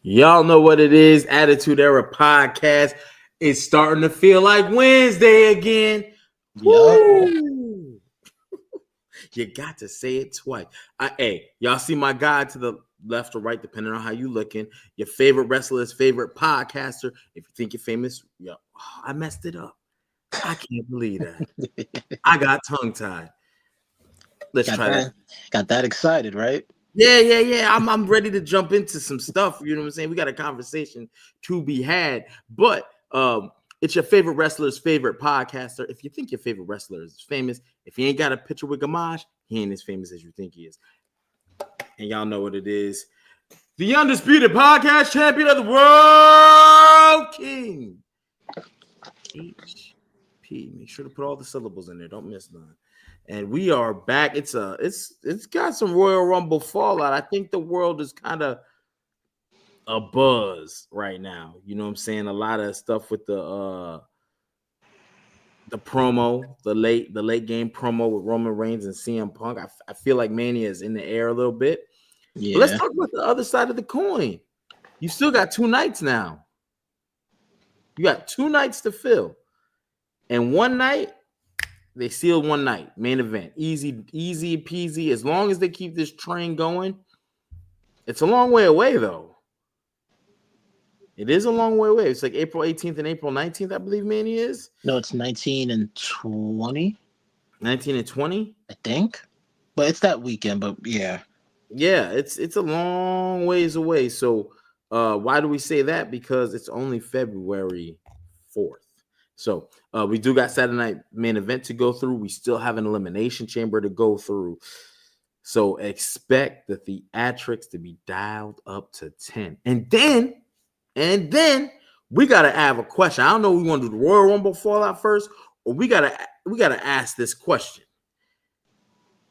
Y'all know what it is. Attitude Era Podcast. It's starting to feel like Wednesday again. Yup. Woo! You got to say it twice. Hey, y'all see my guy to the left or right, depending on how you looking. Your favorite wrestler's favorite podcaster. If you think you're famous, I messed it up. I can't believe that. I got tongue tied. Let's try that. Got that excited, right? Yeah. I'm ready to jump into some stuff. You know what I'm saying? We got a conversation to be had, but it's your favorite wrestler's favorite podcaster. If you think your favorite wrestler is famous, if he ain't got a picture with Gamage, he ain't as famous as you think he is. And y'all know what it is. The undisputed podcast champion of the world, King HP. Make sure to put all the syllables in there. Don't miss none. And we are back. It's got some Royal Rumble fallout. I think the world is kind of a buzz right now. You know what I'm saying? A lot of stuff with the promo, the late game promo with Roman Reigns and CM Punk. I feel like Mania is in the air a little bit. Yeah. But let's talk about the other side of the coin. You still got 2 nights now. You got 2 nights to fill. And one night, they sealed one night, main event. Easy peasy. As long as they keep this train going. It's a long way away, though. It is a long way away. It's like April 18th and April 19th, I believe Mania is. No, it's 19 and 20. 19 and 20? I think. But it's that weekend, but yeah. Yeah, it's a long ways away. So why do we say that? Because it's only February 4th. So we do got Saturday night main event to go through. We still have an elimination chamber to go through. So expect the theatrics to be dialed up to 10. And then we gotta have a question. I don't know if we want to do the Royal Rumble fallout first, or we gotta ask this question.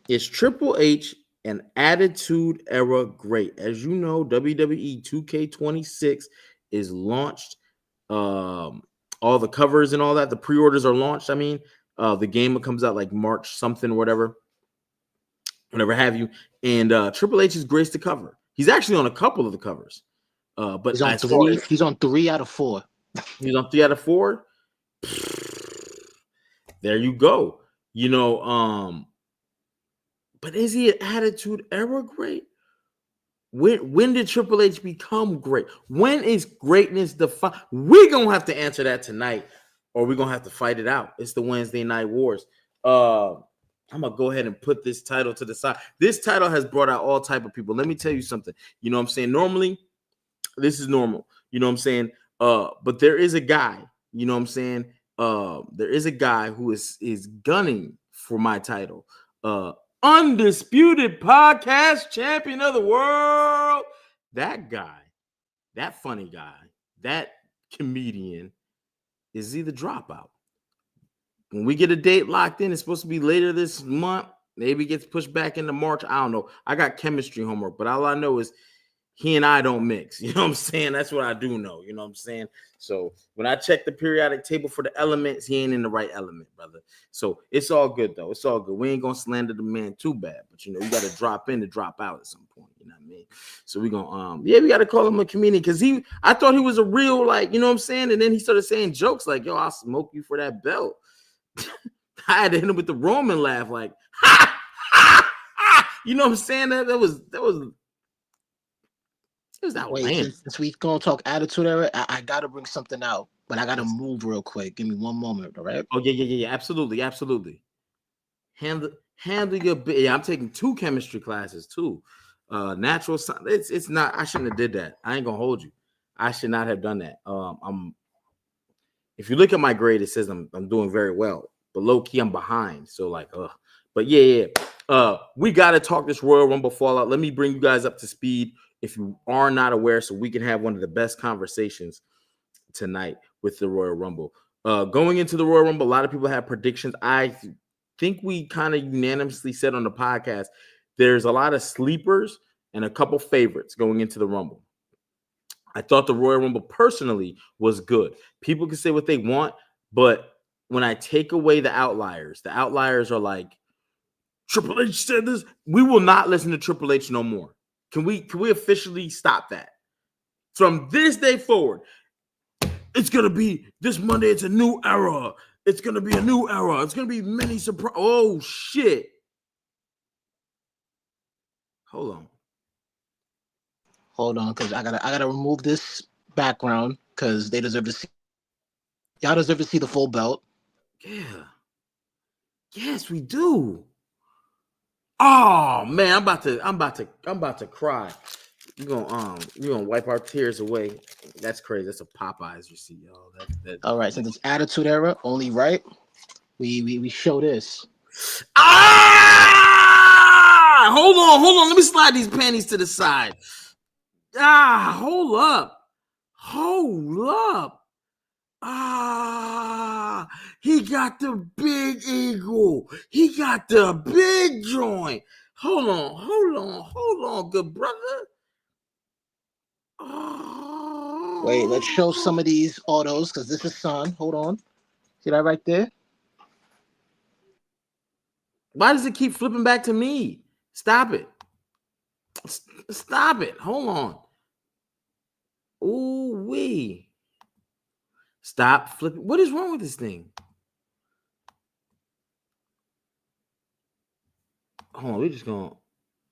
Is Triple H an Attitude Era great? As you know, WWE 2K26 is launched. All the covers and all that, the pre-orders are launched. I mean, the game comes out like March something or whatever have you. And Triple H is graced the cover. He's actually on a couple of the covers. But he's on 3. He's on 3 out of 4. He's on 3 out of 4. There you go. You know, but is he an Attitude Era great? When did Triple H become great? When is greatness defined? We're going to have to answer that tonight, or we're going to have to fight it out. It's the Wednesday Night Wars. I'm going to go ahead and put this title to the side. This title has brought out all type of people. Let me tell you something. You know what I'm saying? Normally, this is normal. You know what I'm saying? But there is a guy, you know what I'm saying? There is a guy who is gunning for my title. Undisputed podcast champion of the world. That guy, that funny guy, that comedian is the Dropout. When we get a date locked in, it's supposed to be later this month. Maybe it gets pushed back into March. I don't know. I got chemistry homework, but all I know is he and I don't mix. You know what I'm saying? That's what I do know. You know what I'm saying? So when I check the periodic table for the elements, he ain't in the right element, brother. So it's all good, though. It's all good. We ain't going to slander the man too bad. But, you know, you got to drop in to drop out at some point. You know what I mean? So we going to, we got to call him a comedian because I thought he was a real, like, you know what I'm saying? And then he started saying jokes like, yo, I'll smoke you for that belt. I had to hit him with the Roman laugh, like, ha, ha, ha. You know what I'm saying? That was Wait, since we gonna talk Attitude Era, I gotta bring something out, but I gotta move real quick. Give me one moment, all right? Oh yeah, absolutely. Handle your bit. Yeah, I'm taking 2 chemistry classes too. Natural science. It's not. I shouldn't have did that. I ain't gonna hold you. I should not have done that. If you look at my grade, it says I'm doing very well, but low key I'm behind. So like, but yeah. We gotta talk this Royal Rumble fallout. Let me bring you guys up to speed if you are not aware, so we can have one of the best conversations tonight with the Royal Rumble. Going into the Royal Rumble, a lot of people have predictions. I think we kind of unanimously said on the podcast, there's a lot of sleepers and a couple favorites going into the Rumble. I thought the Royal Rumble personally was good. People can say what they want, but when I take away the outliers are like, Triple H said this. We will not listen to Triple H no more. Can we officially stop that? From this day forward, it's gonna be this Monday. It's a new era. It's gonna be a new era. It's gonna be many surprise. Oh shit! Hold on, because I gotta remove this background because they deserve to see. Y'all deserve to see the full belt. Yeah. Yes, we do. Oh man, I'm about to cry. We're gonna wipe our tears away. That's crazy. That's a Popeyes receipt, y'all. All right, since it's Attitude Era, only right. We show this. Ah! Hold on. Let me slide these panties to the side. Ah, hold up. Ah, he got the big eagle. He got the big joint. Hold on, good brother. Oh. Wait, let's show some of these autos because this is Son. Hold on. See that right there? Why does it keep flipping back to me? Stop it. Stop it. Hold on. Ooh wee. Stop flipping. What is wrong with this thing? Hold on, we're just going.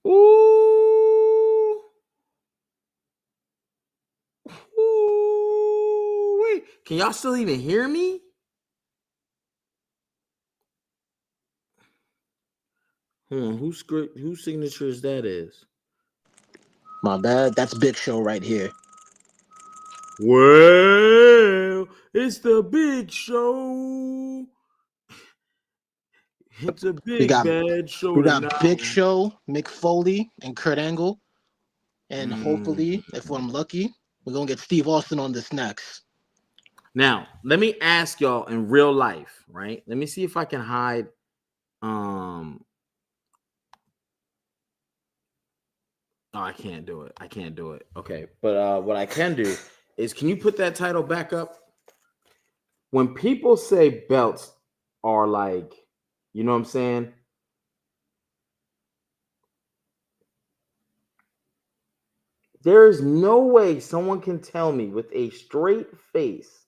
Ooh. Ooh. Wait. Can y'all still even hear me? Hold on. Whose signature is that is? My bad. That's Big Show right here. Well, it's the Big Show. It's a bad show. We got tonight. Big Show, Mick Foley, and Kurt Angle. And hopefully, if I'm lucky, we're going to get Steve Austin on this next. Now, let me ask y'all in real life, right? Let me see if I can hide. Oh, I can't do it. Okay. But what I can do is, can you put that title back up? When people say belts are like, you know what I'm saying? There is no way someone can tell me with a straight face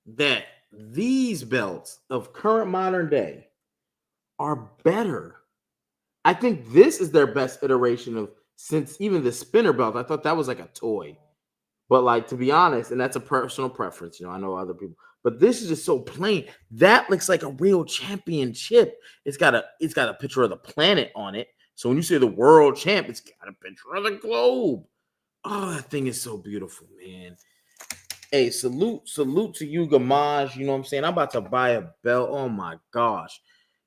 that these belts of current modern day are better. I think this is their best iteration of, since even the spinner belt. I thought that was like a toy. But like, to be honest, and that's a personal preference, I know other people, but this is just so plain. That looks like a real championship. It's got a picture of the planet on it. So when you say the world champ, it's got a picture of the globe. Oh, that thing is so beautiful, man. Hey, salute to you, Gamage. You know what I'm saying? I'm about to buy a belt. Oh my gosh.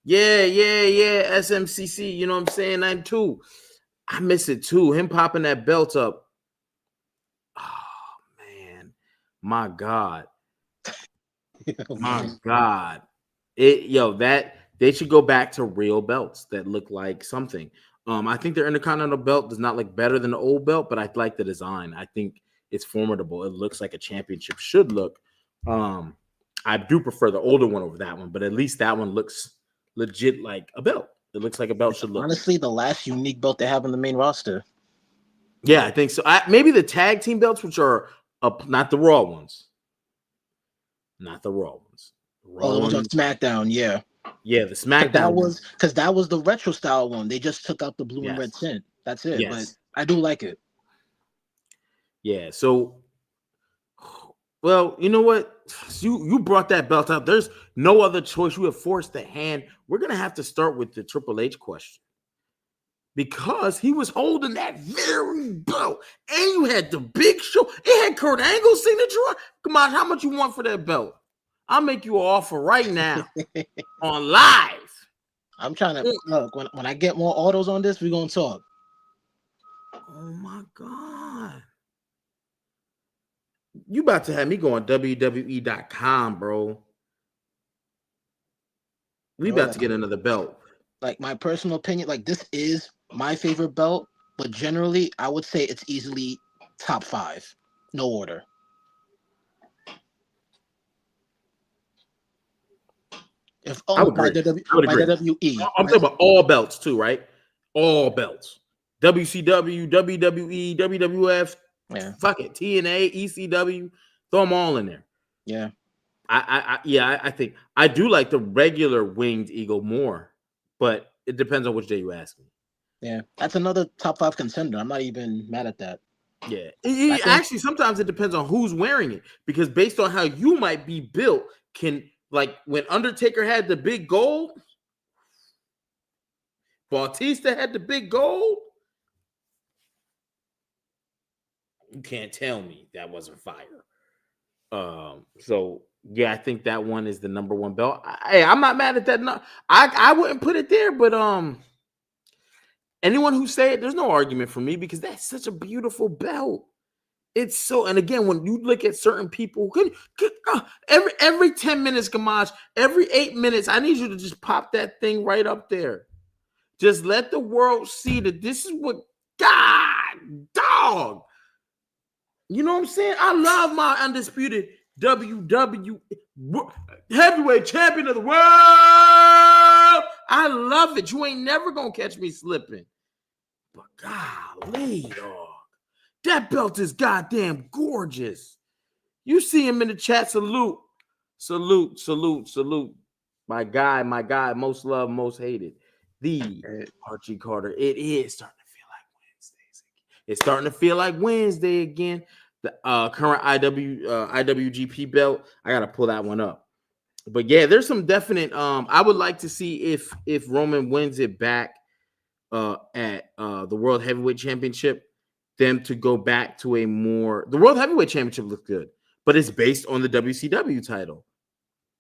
Yeah. SMCC, you know what I'm saying? 92. I miss it too. Him popping that belt up. Oh man. My God. My God. That they should go back to real belts that look like something. I think their Intercontinental belt does not look better than the old belt, but I like the design. I think it's formidable. It looks like a championship should look. I do prefer the older one over that one, but at least that one looks legit like a belt. It looks like a belt should look. Honestly, the last unique belt they have in the main roster. Yeah, I think so. Maybe the tag team belts, which are not the Raw ones. Not the Raw ones. The ones on SmackDown, yeah. Yeah, the SmackDown. Because that was the retro style one. They just took out the blue and red tint. That's it. Yes. But I do like it. Yeah. So, well, you know what? You brought that belt up. There's no other choice. You have forced the hand. We're gonna have to start with the Triple H question, because he was holding that very belt, and you had the Big Show. It had Kurt Angle's signature. Come on, how much you want for that belt? I'll make you an offer right now on live. I'm trying to look. When I get more autos on this, we're gonna talk. Oh my God. You about to have me going WWE.com, bro. We about to get another belt. Like, my personal opinion, like, this is my favorite belt, but generally I would say it's easily top 5. No order. If I would agree. WWE. I'm talking about all belts too, right? All belts. WCW, WWE, WWF, Yeah. Fuck it. TNA, ECW, throw them all in there. Yeah. I think I do like the regular winged eagle more, but it depends on which day you ask me. Yeah. That's another top 5 contender. I'm not even mad at that. Yeah. I think Actually, sometimes it depends on who's wearing it, because based on how you might be built, can, like when Undertaker had the big gold, Bautista had the big gold. You can't tell me that wasn't fire. So yeah, I think that one is the number one belt. Hey, I'm not mad at that. No, I wouldn't put it there, but anyone who say it, there's no argument for me, because that's such a beautiful belt. It's so, and again, when you look at certain people, every 10 minutes, Gamache, every 8 minutes, I need you to just pop that thing right up there. Just let the world see that this is what, God, dog. You know what I'm saying? I love my undisputed WWE heavyweight champion of the world. I love it. You ain't never gonna catch me slipping. But golly, dog, that belt is goddamn gorgeous. You see him in the chat. Salute. My guy, most loved, most hated. The Archie Carter. It is starting to feel like Wednesdays. It's starting to feel like Wednesday again. The current IWGP belt. I gotta pull that one up. But yeah, there's some definite. I would like to see if Roman wins it back at the World Heavyweight Championship, them to go back to a more. The World Heavyweight Championship looks good, but it's based on the WCW title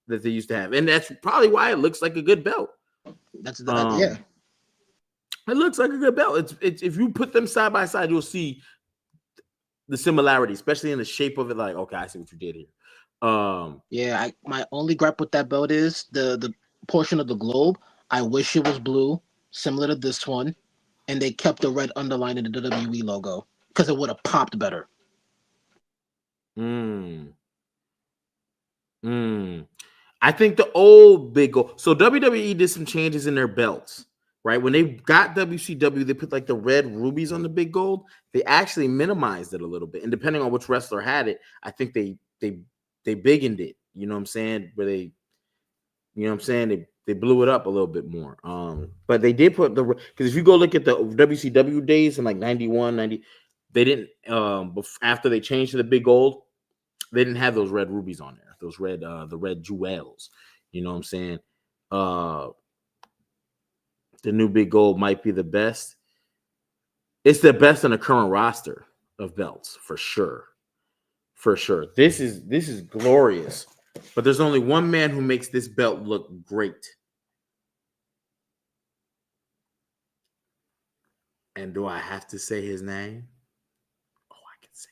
that they used to have, and that's probably why it looks like a good belt. That's the yeah. It looks like a good belt. It's if you put them side by side, you'll see the similarity, especially in the shape of it. Like, okay, I see what you did here. Yeah, my only gripe with that belt is the portion of the globe. I wish it was blue, similar to this one, and they kept the red underline in the WWE logo, because it would have popped better. I think the old big goal. So WWE did some changes in their belts, right? When they got WCW, they put like the red rubies on the big gold. They actually minimized it a little bit, and depending on which wrestler had it, I think they biggened it. You know what I'm saying? Where they, you know what I'm saying? They blew it up a little bit more. But they did put because if you go look at the WCW days in like 91, 90, they didn't after they changed to the big gold, they didn't have those red rubies on there. Those red the red jewels. You know what I'm saying? The new big gold might be the best. It's the best in the current roster of belts, for sure. For sure. This is glorious. But there's only one man who makes this belt look great. And do I have to say his name? Oh, I can say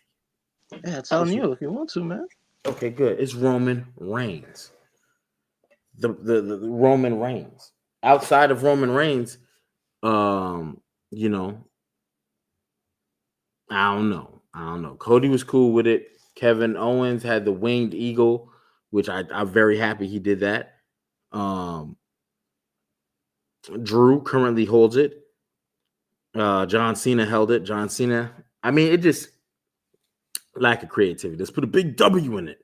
it. Yeah, it's on you if you want to, man. Okay, good. It's Roman Reigns. The Roman Reigns. Outside of Roman Reigns, you know, I don't know. Cody was cool with it. Kevin Owens had the winged eagle, which I'm very happy he did that. Drew currently holds it. John Cena held it. John Cena. I mean, it just lack of creativity. Let's put a big W in it.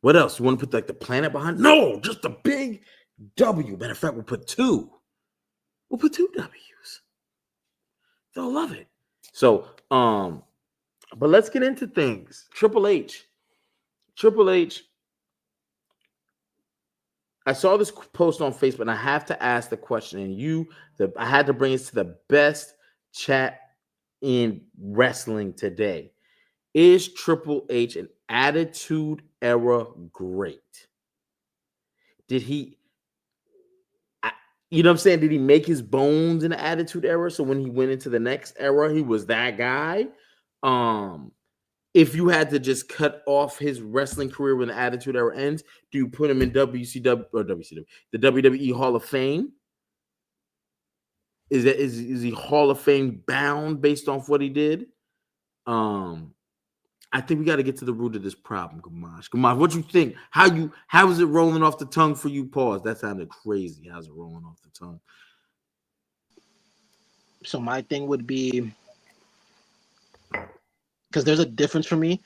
What else? You want to put like the planet behind? No, just a big W. Matter of fact, we'll put 2. We'll put 2 W's. They'll love it. So, but let's get into things. Triple H. I saw this post on Facebook, and I have to ask the question. And I had to bring it to the best chat in wrestling today. Is Triple H an Attitude Era great? Did he, you know what I'm saying? Did he make his bones in the Attitude Era? So when he went into the next era, he was that guy. If you had to just cut off his wrestling career when the Attitude Era ends, do you put him in the WWE Hall of Fame? Is he Hall of Fame bound based off what he did? I think we got to get to the root of this problem, Gamache. Gamache, what you think? How is it rolling off the tongue for you? Pause. That sounded crazy. How's it rolling off the tongue? So my thing would be, because there's a difference for me.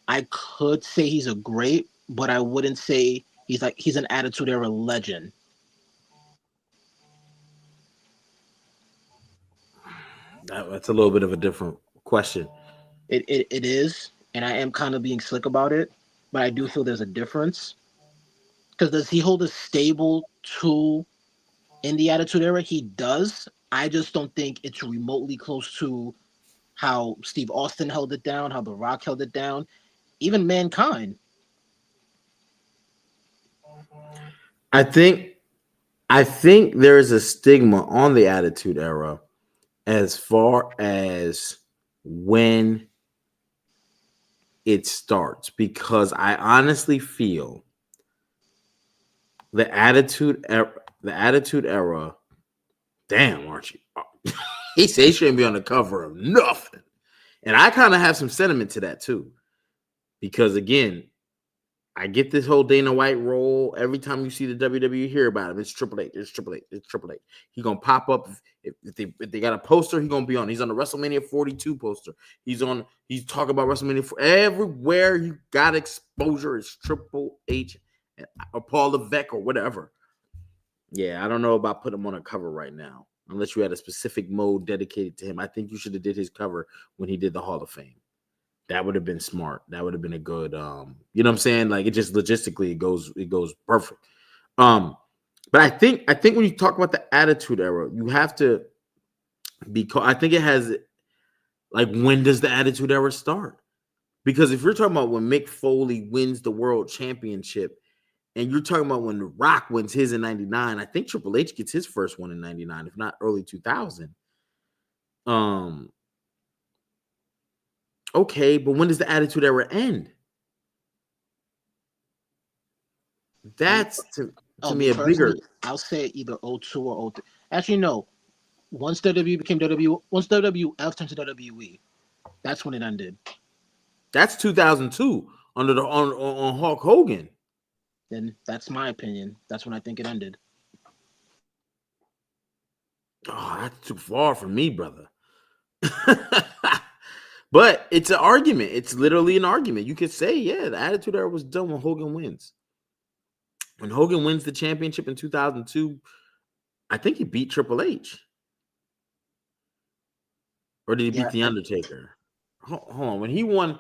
I could say he's a great, but I wouldn't say he's an Attitude Era legend. That's a little bit of a different question. It is, and I am kind of being slick about it, but I do feel there's a difference. Because does he hold a stable to in the Attitude Era? He does. I just don't think it's remotely close to how Steve Austin held it down, how The Rock held it down, even Mankind. I think I think there is a stigma on the Attitude Era as far as when it starts, because I honestly feel the Attitude Era. Damn, Archie. He said he shouldn't be on the cover of nothing, and I kind of have some sentiment to that too, because again, I get this whole Dana White role. Every time you see the WWE, hear about him. It's Triple H. It's Triple H. It's Triple H. He gonna pop up if they got a poster. He gonna be on. He's on the WrestleMania 42 poster. He's on. He's talking about WrestleMania everywhere. You got exposure. It's Triple H or Paul Levesque or whatever. Yeah, I don't know about putting him on a cover right now, unless you had a specific mode dedicated to him. I think you should have did his cover when he did the Hall of Fame. That would have been smart. That would have been a good you know what I'm saying? Like, it just logistically it goes perfect. But I think when you talk about the Attitude Era, you have to I think it has, like, when does the Attitude Era start? Because if you're talking about when Mick Foley wins the world championship, and you're talking about when The Rock wins his in 99, I think Triple H gets his first one in 99, if not early 2000. Okay, but when does the Attitude Era end? That's to me Me a bigger. personally, I'll say either '02 or '03. Actually, no. Once WWE became WWE, once WWF turned to WWE, that's when it ended. That's 2002 under the on Hulk Hogan. Then that's my opinion. That's when I think it ended. Oh, that's too far for me, brother. But it's an argument. It's literally an argument. You could say, yeah, the Attitude Era was done when Hogan wins. When Hogan wins the championship in 2002, I think he beat Triple H. Or did he beat The Undertaker? Hold on. When he won,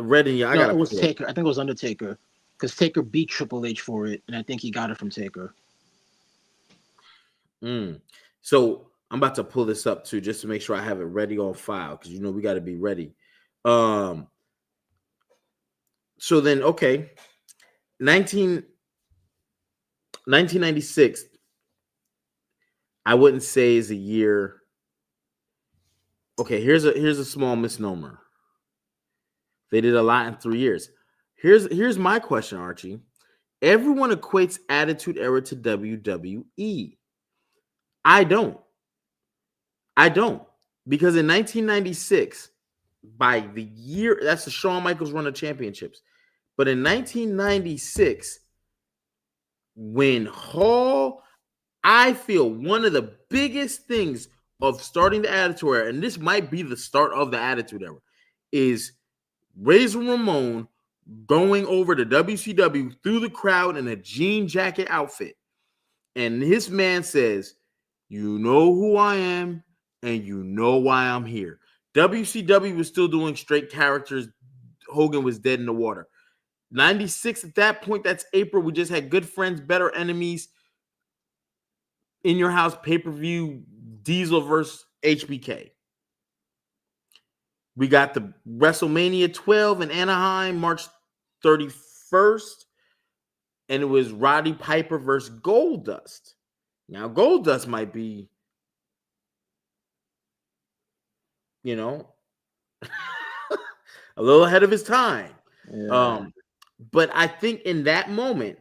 Redding, I got it was Taker. I think it was Undertaker. Because Taker beat Triple H for it, and I think he got it from Taker. So I'm about to pull this up too, just to make sure I have it ready on file, because you know we got to be ready. So then, okay, 1996, I wouldn't say is a year. Okay, here's a small misnomer. They did a lot in 3 years. Here's my question, Archie. Everyone equates Attitude Era to WWE. I don't. Because in 1996, by the year, that's the Shawn Michaels run of championships. But in 1996, when Hall, I feel one of the biggest things of starting the Attitude Era, and this might be the start of the Attitude Era, is Razor Ramon going over to WCW through the crowd in a jean jacket outfit. And his man says, "You know who I am, and you know why I'm here." WCW was still doing straight characters. Hogan was dead in the water. 96 at that point, that's April. We just had Good Friends, Better Enemies, In Your House pay-per-view, Diesel versus HBK. We got the WrestleMania 12 in Anaheim, March 31st. And it was Roddy Piper versus Goldust. Now, Goldust might be, you know, a little ahead of his time. Yeah. But I think in that moment,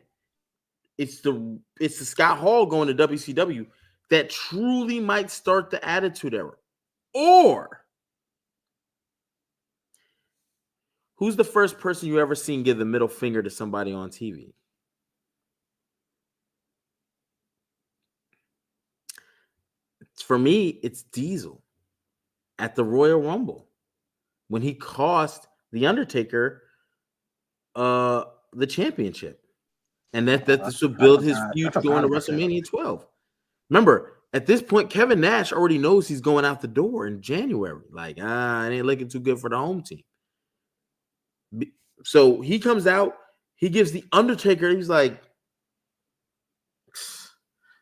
it's the Scott Hall going to WCW that truly might start the Attitude Era. Or who's the first person you ever seen give the middle finger to somebody on TV? For me, it's Diesel at the Royal Rumble. when he cost The Undertaker the championship. And that this would build his feud going to WrestleMania 12. Remember, at this point, Kevin Nash already knows he's going out the door in January. Like, it ain't looking too good for the home team. So he comes out, he gives The Undertaker, he's like,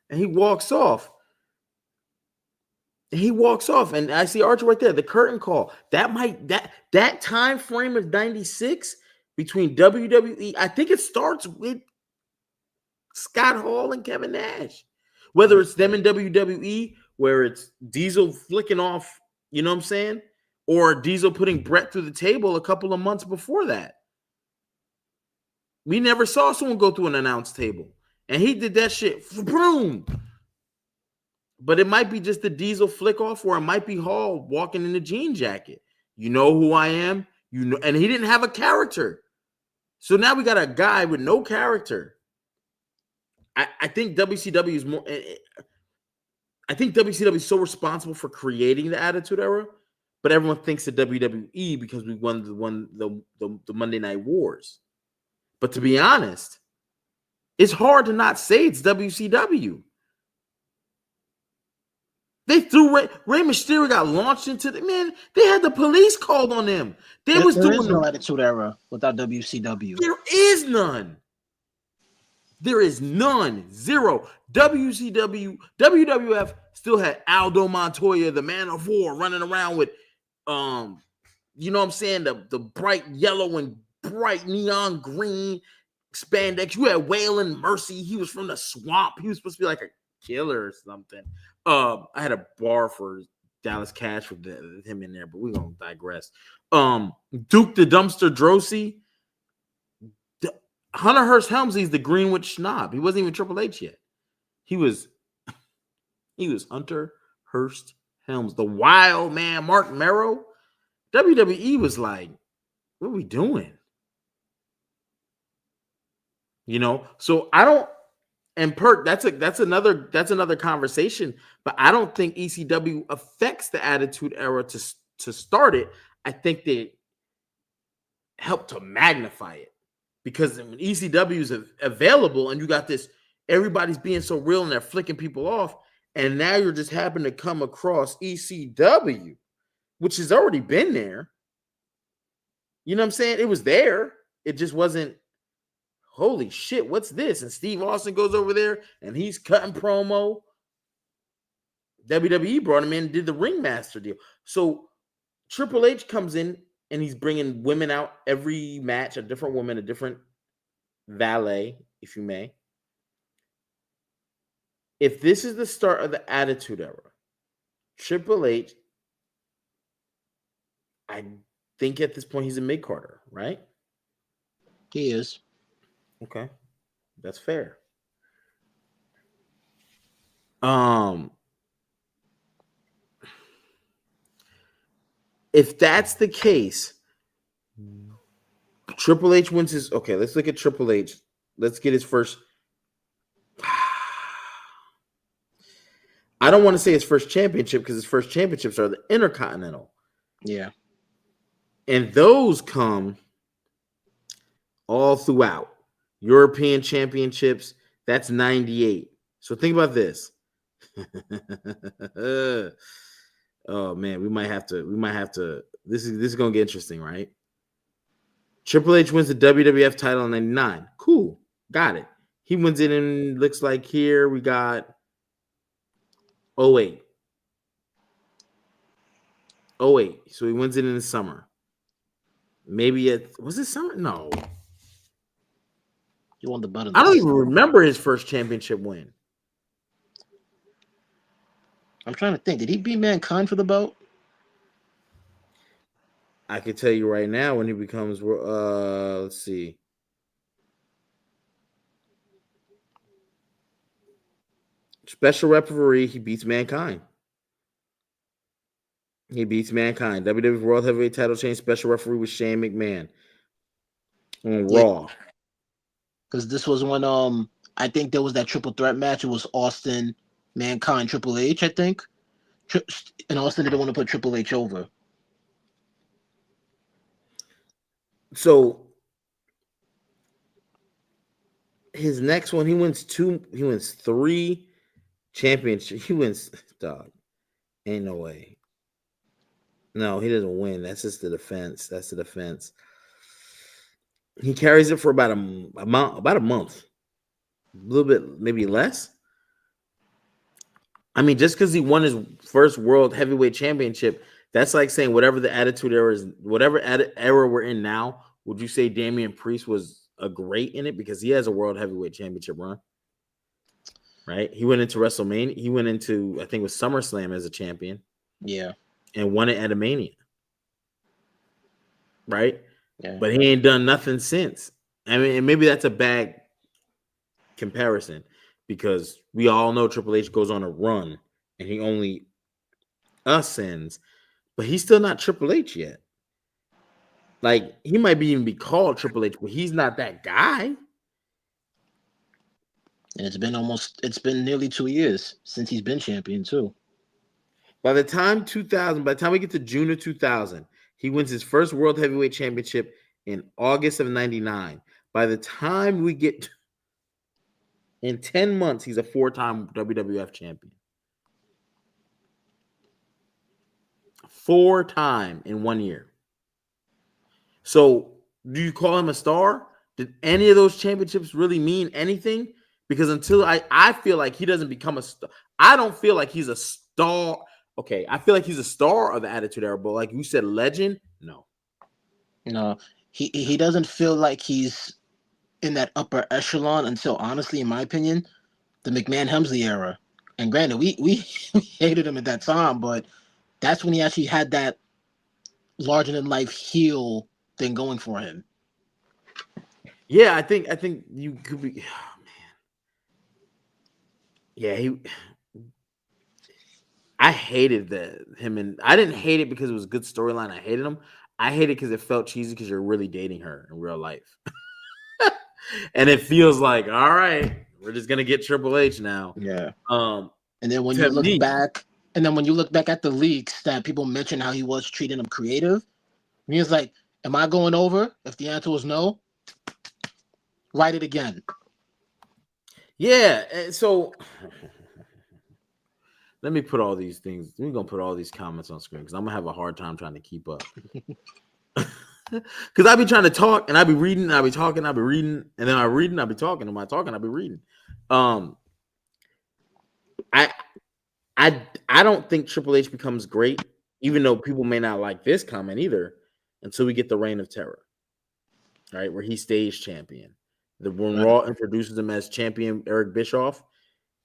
and he walks off. And I see Archer right there, the curtain call. That time frame of 96 between WWE, I think it starts with Scott Hall and Kevin Nash. Whether it's them in WWE, where it's Diesel flicking off, you know what I'm saying? Or Diesel putting Brett through the table a couple of months before that. We never saw someone go through an announce table. And he did that shit. Boom. But it might be just the Diesel flick off, or it might be Hall walking in a jean jacket. You know who I am? You know, and he didn't have a character. So now we got a guy with no character. I think WCW is more. I think WCW is so responsible for creating the Attitude Era, but everyone thinks of WWE because we won the Monday Night Wars. But to be honest, it's hard to not say it's WCW. They threw Rey Mysterio got launched into the man. They had the police called on them. There is no Attitude Era without WCW. There is none. There is none. Zero. WCW, WWF still had Aldo Montoya, the Man of War, running around with, you know what I'm saying, the bright yellow and bright neon green spandex. You had Waylon Mercy. He was from the swamp. He was supposed to be like a killer or something. I had a bar for Dallas Cash with him in there, but we're gonna digress. Duke the Dumpster Droese. Hunter Hearst Helmsley's the Greenwood Schnob. He wasn't even Triple H yet. He was Hunter Hearst Helms, the wild man, Mark Merrow. WWE was like, what are we doing? You know, so I don't. And Perk, that's another conversation. But I don't think ECW affects the Attitude Era to start it. I think they help to magnify it, because when ECW is available and you got this, everybody's being so real and they're flicking people off, and now you're just happen to come across ECW, which has already been there. You know what I'm saying? It was there. It just wasn't. Holy shit, what's this? And Steve Austin goes over there and he's cutting promo. WWE brought him in and did the Ringmaster deal. So Triple H comes in and he's bringing women out every match, a different woman, a different valet, if you may. If this is the start of the Attitude Era, Triple H, I think at this point he's a mid-carder, right? He is. Okay, that's fair. If that's the case, Triple H wins his. Okay, let's look at Triple H. Let's get his first. I don't want to say his first championship, because his first championships are the Intercontinental. Yeah, and those come all throughout. European championships, that's 98. So think about this. Oh man, we might have to. This is gonna get interesting, right? Triple H wins the WWF title in 99. Cool, got it. He wins it in, looks like here we got 08. 08. So he wins it in the summer. Maybe was it summer? No. He won the button. I don't even remember his first championship win. I'm trying to think. Did he beat Mankind for the belt? I can tell you right now when he becomes. Let's see. Special referee. He beats Mankind. WWF World Heavyweight Title change. Special referee was Shane McMahon on Raw. Because this was when I think there was that triple threat match. It was Austin, Mankind, Triple H, I think. And Austin didn't want to put Triple H over. So his next one, he wins 3 championships. He wins, dog. Ain't no way. No, he doesn't win. That's just the defense. That's the defense. He carries it for about a month, a little bit, maybe less. I mean, just because he won his first world heavyweight championship, that's like saying whatever the attitude era is, whatever era we're in now, would you say Damian Priest was a great in it because he has a world heavyweight championship run? Right? He went into WrestleMania. He went into, I think it was SummerSlam as a champion. Yeah. And won it at a Mania. Right? Yeah. But he ain't done nothing since. I mean, and maybe that's a bad comparison because we all know Triple H goes on a run and he only ascends, but he's still not Triple H yet. Like, he might even be called Triple H, but he's not that guy. And it's been nearly 2 years since he's been champion too. By the time we get to June of 2000, he wins his first World Heavyweight Championship in August of 99. By the time we get in 10 months, he's a 4-time WWF champion. 4-time in 1 year. So, do you call him a star? Did any of those championships really mean anything? Because until I feel like he doesn't become a star. I don't feel like he's a star. Okay, I feel like he's a star of the Attitude Era, but like you said, legend? No. No, he doesn't feel like he's in that upper echelon until, honestly, in my opinion, the McMahon Hemsley era. And granted, we hated him at that time, but that's when he actually had that larger than life heel thing going for him. Yeah, I think you could be. Oh, man. Yeah, I hated him, and I didn't hate it because it was a good storyline. I hated him. I hated it because it felt cheesy because you're really dating her in real life, and it feels like, all right, we're just gonna get Triple H now. Yeah. And then when you look back at the leaks that people mentioned how he was treating him creative, he was like, "Am I going over? If the answer was no, write it again." Yeah. So let me put all these things. We're gonna put all these comments on screen because I'm gonna have a hard time trying to keep up. Because I be trying to talk and I be reading, I be talking, I be reading, and then I read and I be talking. Am I talking? I be reading. I don't think Triple H becomes great, even though people may not like this comment either, until we get the Reign of Terror, right? Where he stays champion. When Raw introduces him as champion Eric Bischoff,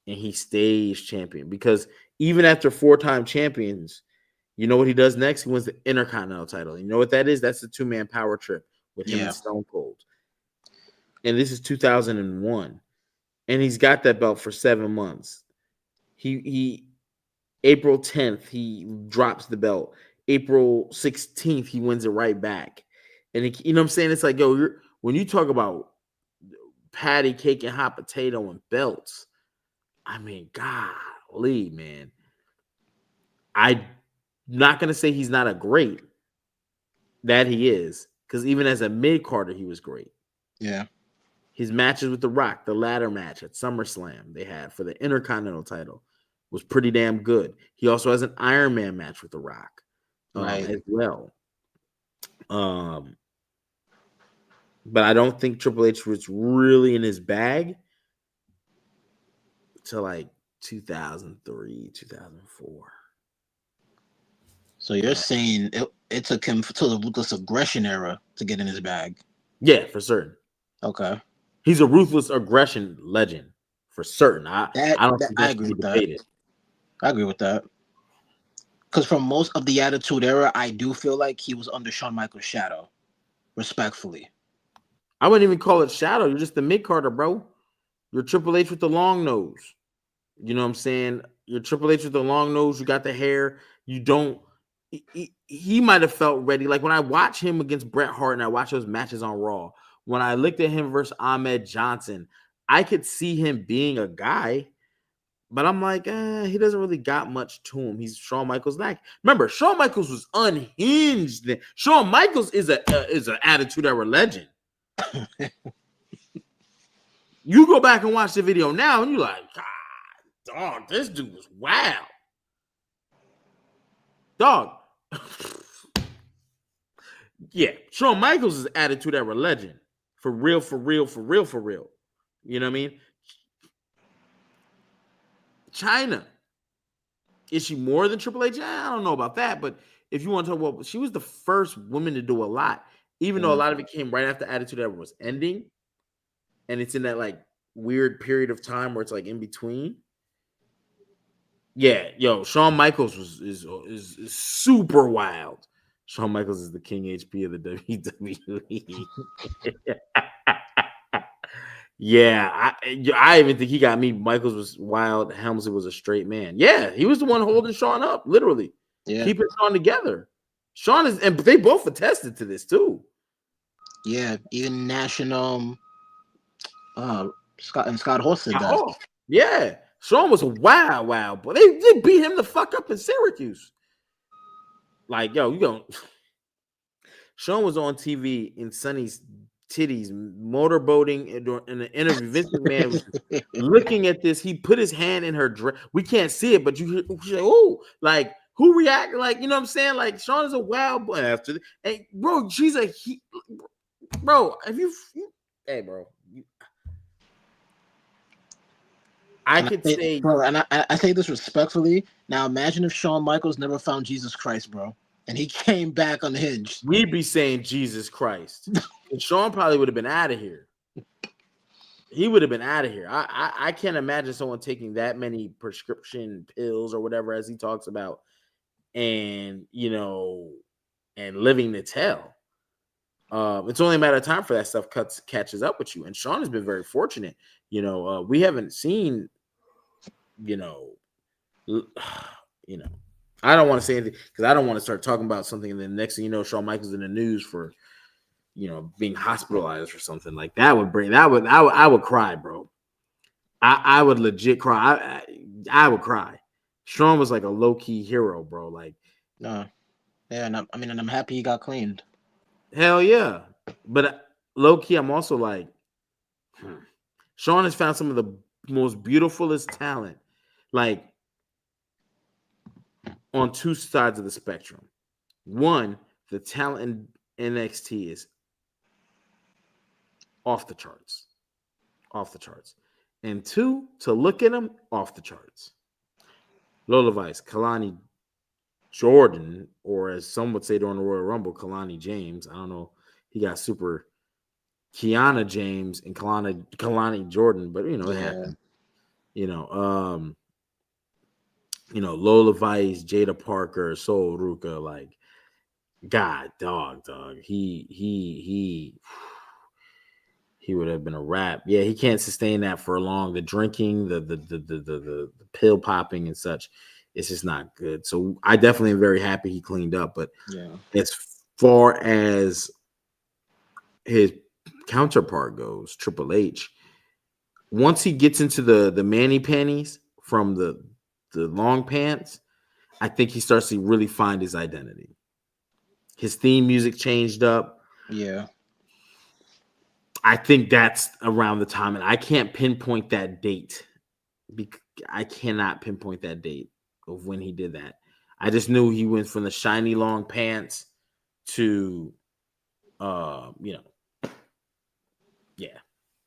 and he stays champion. Because even after 4-time champions, you know what he does next? He wins the Intercontinental title. You know what that is? That's the 2-man power trip with him and Stone Cold. And this is 2001. And he's got that belt for 7 months. He April 10th, he drops the belt. April 16th, he wins it right back. And you know what I'm saying? It's like, yo, when you talk about patty, cake, and hot potato and belts, I mean, golly, man. I'm not going to say he's not a great. That he is. Because even as a mid-carder, he was great. Yeah. His matches with The Rock, the ladder match at SummerSlam they had for the Intercontinental title, was pretty damn good. He also has an Iron Man match with The Rock as well. But I don't think Triple H was really in his bag till like 2003, 2004. So you're saying it took him to the Ruthless Aggression era to get in his bag? Yeah, for certain. Okay. He's a Ruthless Aggression legend for certain. I agree with that. I agree with that. Because from most of the Attitude Era, I do feel like he was under Shawn Michaels' shadow. Respectfully. I wouldn't even call it shadow. You're just the mid-carder, bro. You're Triple H with the long nose. You know what I'm saying? You're Triple H with the long nose. You got the hair. You don't. He might have felt ready. Like when I watch him against Bret Hart and I watch those matches on Raw, when I looked at him versus Ahmed Johnson, I could see him being a guy, But I'm like, he doesn't really got much to him. He's Shawn Michaels. Like, remember, Shawn Michaels was unhinged. Then Shawn Michaels is an Attitude Era legend. You go back and watch the video now, and you're like, God, dog, this dude was wild. Dog. Yeah, Shawn Michaels is Attitude Era legend. For real, for real, for real, for real. You know what I mean? China. Is she more than Triple H? I don't know about that, but if you want to talk about, she was the first woman to do a lot, even though a lot of it came right after Attitude Era was ending, and it's in that like weird period of time where it's like in between. Yeah, yo, Shawn Michaels is super wild. Shawn Michaels is the King HP of the WWE. Yeah, I even think he got me. Michaels was wild. Helmsley was a straight man. Yeah, he was the one holding Shawn up, literally. Yeah. Keeping Shawn together. Shawn is, and they both attested to this too. Yeah, even Nash and Scott Hall said that. Oh, yeah, Shawn was a wild, but they beat him the fuck up in Syracuse. Like, yo, you don't. Shawn was on TV in Sonny's titties, motorboating in an interview. Vince McMahon was looking at this. He put his hand in her dress. We can't see it, but you hear, oh, like who reacted? Like, you know what I'm saying? Like, Shawn is a wild boy after this. Hey, bro, bro, hey, bro. I could say, bro, and I say this respectfully. Now, imagine if Shawn Michaels never found Jesus Christ, bro, and he came back unhinged. We'd be saying Jesus Christ. And Shawn probably would have been out of here. He would have been out of here. I can't imagine someone taking that many prescription pills or whatever, as he talks about, and and living to tell. It's only a matter of time for that stuff catches up with you. And Shawn has been very fortunate. We haven't seen, I don't want to say anything because I don't want to start talking about something, and then next thing you know, Shawn Michaels in the news for, being hospitalized or something like that. I would cry, bro. I would legit cry. I would cry. Shawn was like a low key hero, bro. Like, no, yeah, and I'm happy he got cleaned. Hell yeah, but low key, I'm also like, Shawn has found some of the most beautifulest talent, like on two sides of the spectrum. One, the talent in NXT is off the charts. And two, to look at them, off the charts. Lola Vice, Kalani Jordan, or as some would say during the Royal Rumble, Kalani James. I don't know. He got super Kiana James and Kalani Jordan, but it happened. Lola Vice, Jada Parker, Sol Ruka, like, God, dog. He would have been a wrap. Yeah, he can't sustain that for long. The drinking, the pill popping and such, it's just not good. So I definitely am very happy he cleaned up. But as far as his counterpart goes, Triple H, once he gets into the manny panties from the long pants, I think he starts to really find his identity. His theme music changed up. Yeah. I think that's around the time, and I can't pinpoint that date. I cannot pinpoint that date of when he did that. I just knew he went from the shiny long pants to, yeah.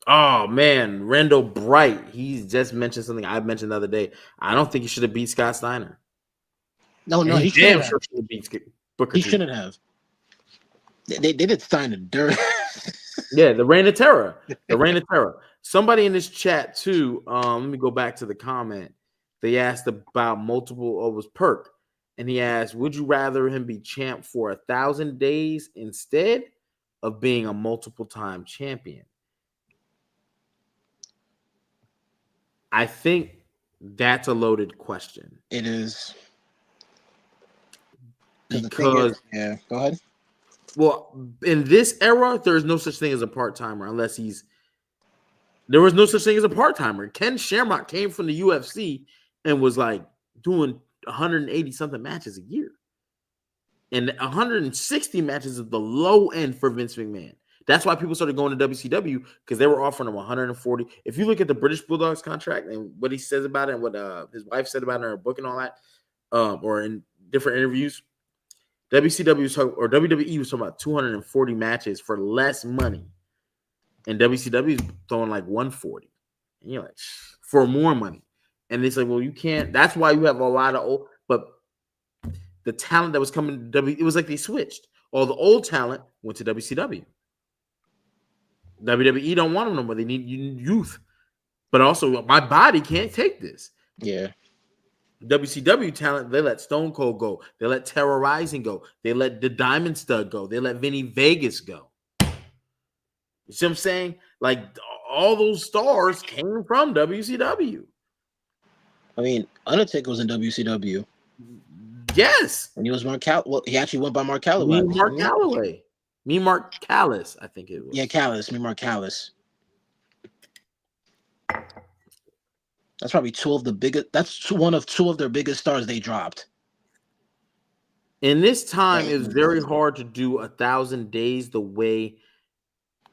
Oh man, Randall Bright. He's just mentioned something I mentioned the other day. I don't think he should have beat Scott Steiner. No, he shouldn't have. Sure should have beat Booker He T. shouldn't have. They did Steiner dirty. Yeah, the Reign of Terror. The Reign of Terror. Somebody in this chat too. Let me go back to the comment. They asked about multiple. It was Perk, and he asked, "Would you rather him be champ for 1,000 days instead of being a multiple-time champion?" I think that's a loaded question. It is. Because go ahead. Well, in this era, there's no such thing as a part-timer unless there was no such thing as a part-timer. Ken Shamrock came from the UFC and was like doing 180 something matches a year. And 160 matches is the low end for Vince McMahon. That's why people started going to WCW, because they were offering him 140. If you look at the British Bulldogs contract and what he says about it and what his wife said about it in her book and all that, or in different interviews, or WWE was talking about 240 matches for less money. And WCW is throwing like 140. And you're like, for more money. And it's like, well, you can't. That's why you have a lot of old, but the talent that was coming to it was like they switched. All the old talent went to WCW. WWE don't want them no more. They need youth. But also, my body can't take this. Yeah. WCW talent, they let Stone Cold go. They let Terror Rising go. They let the Diamond Stud go. They let Vinny Vegas go. You see what I'm saying? Like, all those stars came from WCW. I mean, Undertaker was in WCW. Yes. And he was he actually went by Mark Calloway. Mark Calloway. Mark Callis, I think it was. Yeah, Callis. Mark Callis. That's probably that's one of two of their biggest stars they dropped. In this time, it's very hard to do 1,000 days the way.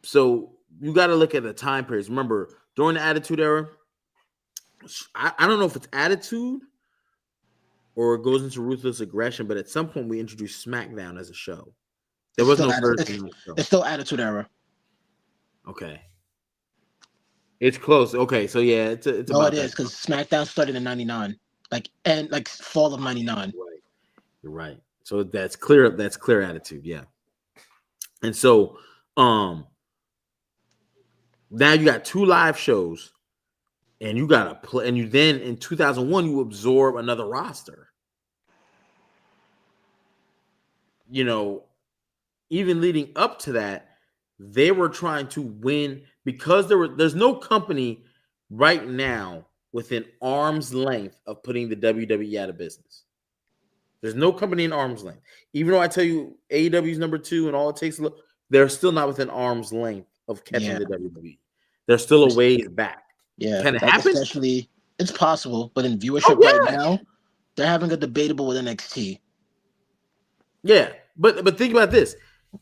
So you got to look at the time periods. Remember, during the Attitude Era, I don't know if it's Attitude or it goes into Ruthless Aggression, but at some point we introduced SmackDown as a show. There was no Thursday night show. It's still Attitude Era. Okay. It's close. Okay, so yeah, it's no, it is, because SmackDown started in '99, like fall of '99. Right. You're right. So that's clear. That's clear Attitude. Yeah. And so, now you got 2 live shows, and you got to play. And you then in 2001 you absorb another roster. You know, even leading up to that, they were trying to win because there's no company right now within arm's length of putting the WWE out of business. There's no company in arm's length. Even though I tell you AEW's number 2 and all it takes, they're still not within arm's length of catching the WWE. They're still a ways back. Yeah, can it happen? Especially, it's possible, but in viewership right now, they're having a debatable with NXT. Yeah, but think about this.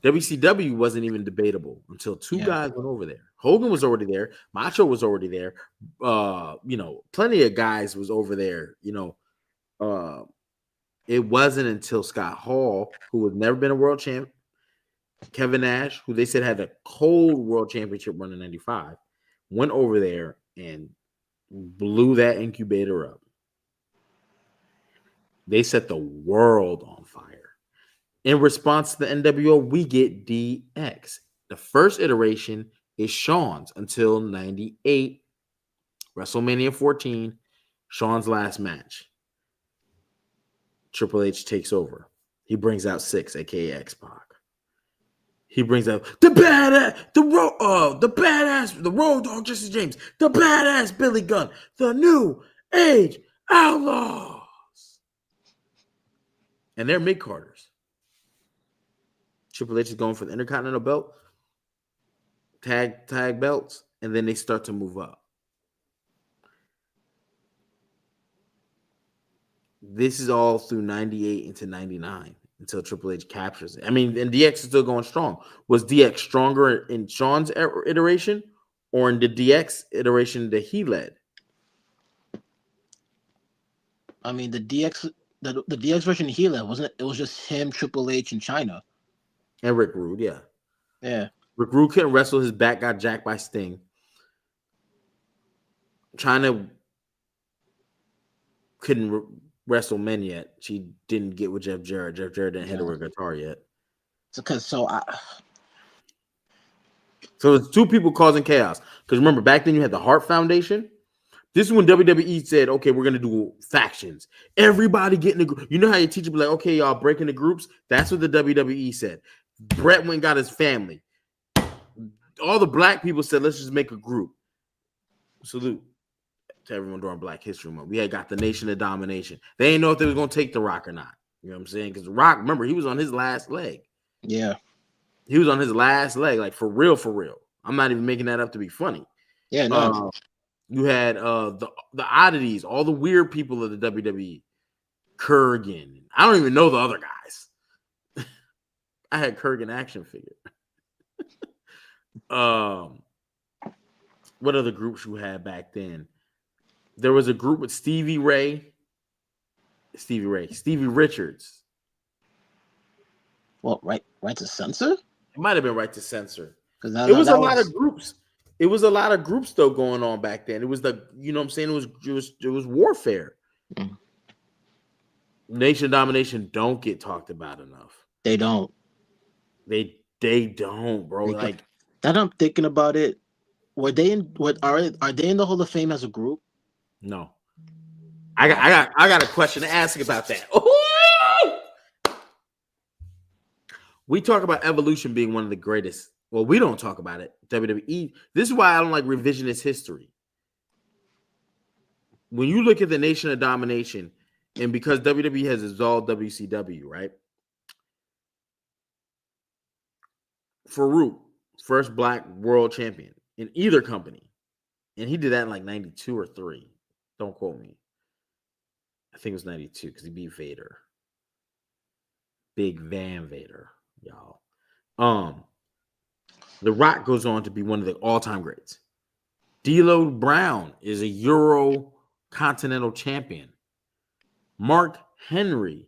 WCW wasn't even debatable until 2 guys went over there. Hogan was already there. Macho was already there. Plenty of guys was over there. It wasn't until Scott Hall, who had never been a world champ, Kevin Nash, who they said had a cold world championship run in '95, went over there and blew that incubator up. They set the world on fire. In response to the NWO, we get DX. The first iteration is Shawn's until 98, WrestleMania 14, Shawn's last match. Triple H takes over. He brings out Six, aka X-Pac. He brings out the badass, the Road Dogg Jesse James, the badass Billy Gunn, the New Age Outlaws, and they're mid-carders. Triple H is going for the Intercontinental belt, tag belts, and then they start to move up. This is all through 98 into 99 until Triple H captures it. I mean, and DX is still going strong. Was DX stronger in Shawn's iteration or in the DX iteration that he led? I mean, the DX version he led, wasn't it? It was just him, Triple H, and Chyna. And Rick Rude, yeah. Yeah. Rick Rude couldn't wrestle. His back got jacked by Sting. Chyna couldn't wrestle men yet. She didn't get with Jeff Jarrett. Jeff Jarrett didn't hit her with a guitar yet. So it's 2 people causing chaos. Because remember, back then you had the Hart Foundation. This is when WWE said, okay, we're going to do factions. Everybody get in the group. You know how your teacher be like, okay, y'all break into groups? That's what the WWE said. Brett went and got his family. All the black people said, let's just make a group. Salute to everyone during Black History Month. We had got the Nation of Domination. They didn't know if they was going to take The Rock or not. You know what I'm saying? Because The Rock, remember, he was on his last leg. Yeah. He was on his last leg, like for real, for real. I'm not even making that up to be funny. Yeah, no. You had the oddities, all the weird people of the WWE. Kurgan. I don't even know the other guys. I had Kurgan action figure. What other groups you had back then? There was a group with Stevie Richards. Well, right to censor? It might have been Right to Censor. Because It was a lot of groups. It was a lot of groups though going on back then. It was you know what I'm saying? It was warfare. Mm. Nation Domination don't get talked about enough. They don't. They don't, bro. Like that I'm thinking about it. Were they in are they in the Hall of Fame as a group? No. I got a question to ask about that. Ooh! We talk about Evolution being one of the greatest. Well, we don't talk about it. WWE. This is why I don't like revisionist history. When you look at the Nation of Domination, and because WWE has dissolved WCW, right? Farouk, first black world champion in either company. And he did that in like 92 or 3. Don't quote me. I think it was 92 because he beat Vader. Big Van Vader, y'all. The Rock goes on to be one of the all-time greats. D'Lo Brown is a Euro Continental champion. Mark Henry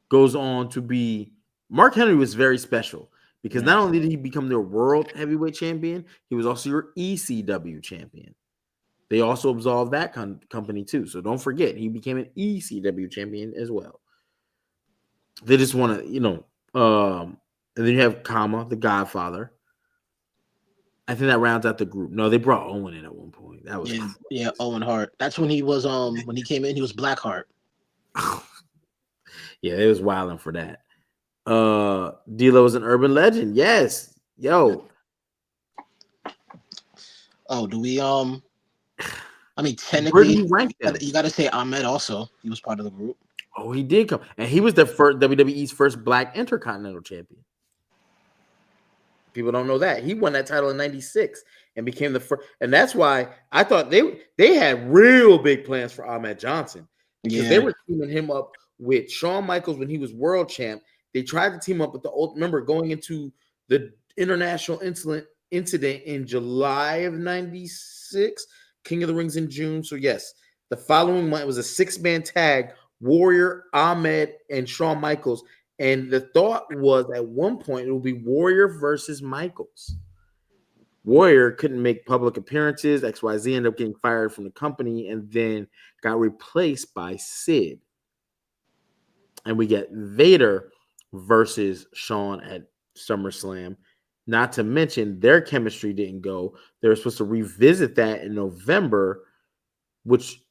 goes on to be... Mark Henry was very special because not only did he become their world heavyweight champion, he was also your ECW champion. They also absolved that company too. So don't forget, he became an ECW champion as well. They just want to, and then you have Kama, the Godfather. I think that rounds out the group. No, they brought Owen in at one point. That was Owen Hart. That's when he was when he came in, he was Blackheart. Yeah, it was wilding for that. D'Lo was an urban legend. Yes. Yo. Oh, do we I mean, technically, where do you rank them? You got to say Ahmed also. He was part of the group. Oh, he did come, and he was the first WWE's first black intercontinental champion. People don't know that he won that title in '96 and became the first, and that's why I thought they had real big plans for Ahmed Johnson because they were teaming him up with Shawn Michaels when he was world champ. They tried to team up with the old. Remember going into the international incident in July of '96. King of the Rings in June. So yes, the following month it was a 6-man tag: Warrior, Ahmed, and Shawn Michaels. And the thought was at one point it would be Warrior versus Michaels. Warrior couldn't make public appearances. XYZ ended up getting fired from the company and then got replaced by Sid. And we get Vader versus Shawn at SummerSlam. Not to mention their chemistry didn't go. They were supposed to revisit that in November, which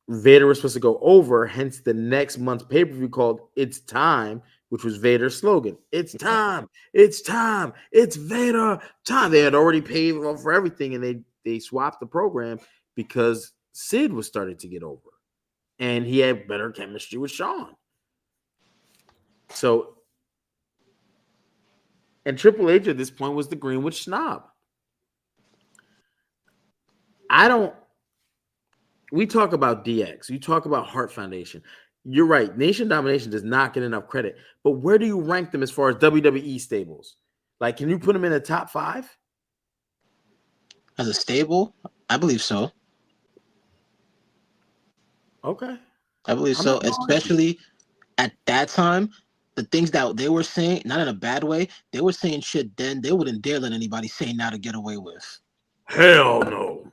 Vader was supposed to go over. Hence the next month's pay-per-view called It's Time, which was Vader's slogan. It's time. It's time. It's Vader time. They had already paid for everything, and they swapped the program because Sid was starting to get over. And he had better chemistry with Shawn. So, and Triple H at this point was the Greenwood Snob. We talk about DX. You talk about Hart Foundation. You're right. Nation Domination does not get enough credit. But where do you rank them as far as WWE stables? Like, can you put them in the top 5? As a stable? I believe so. Okay. I believe so, especially at that time. The things that they were saying, not in a bad way, they were saying shit then they wouldn't dare let anybody say now to get away with. Hell no.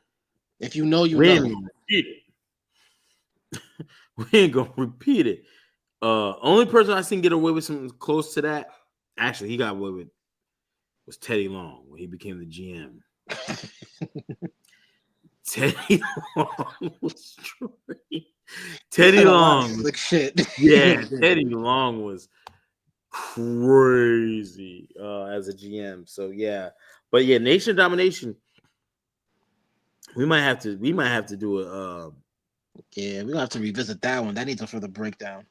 If you know, you we know. We ain't gonna repeat it. Only person I seen get away with something close to that, actually, he got away with, was Teddy Long when he became the GM. Teddy Long was straight. Teddy Long, like shit. Yeah, Teddy Long was crazy as a GM. So yeah, but yeah, Nation Domination. We might have to do a. Yeah, we're gonna have to revisit that one. That needs a further breakdown.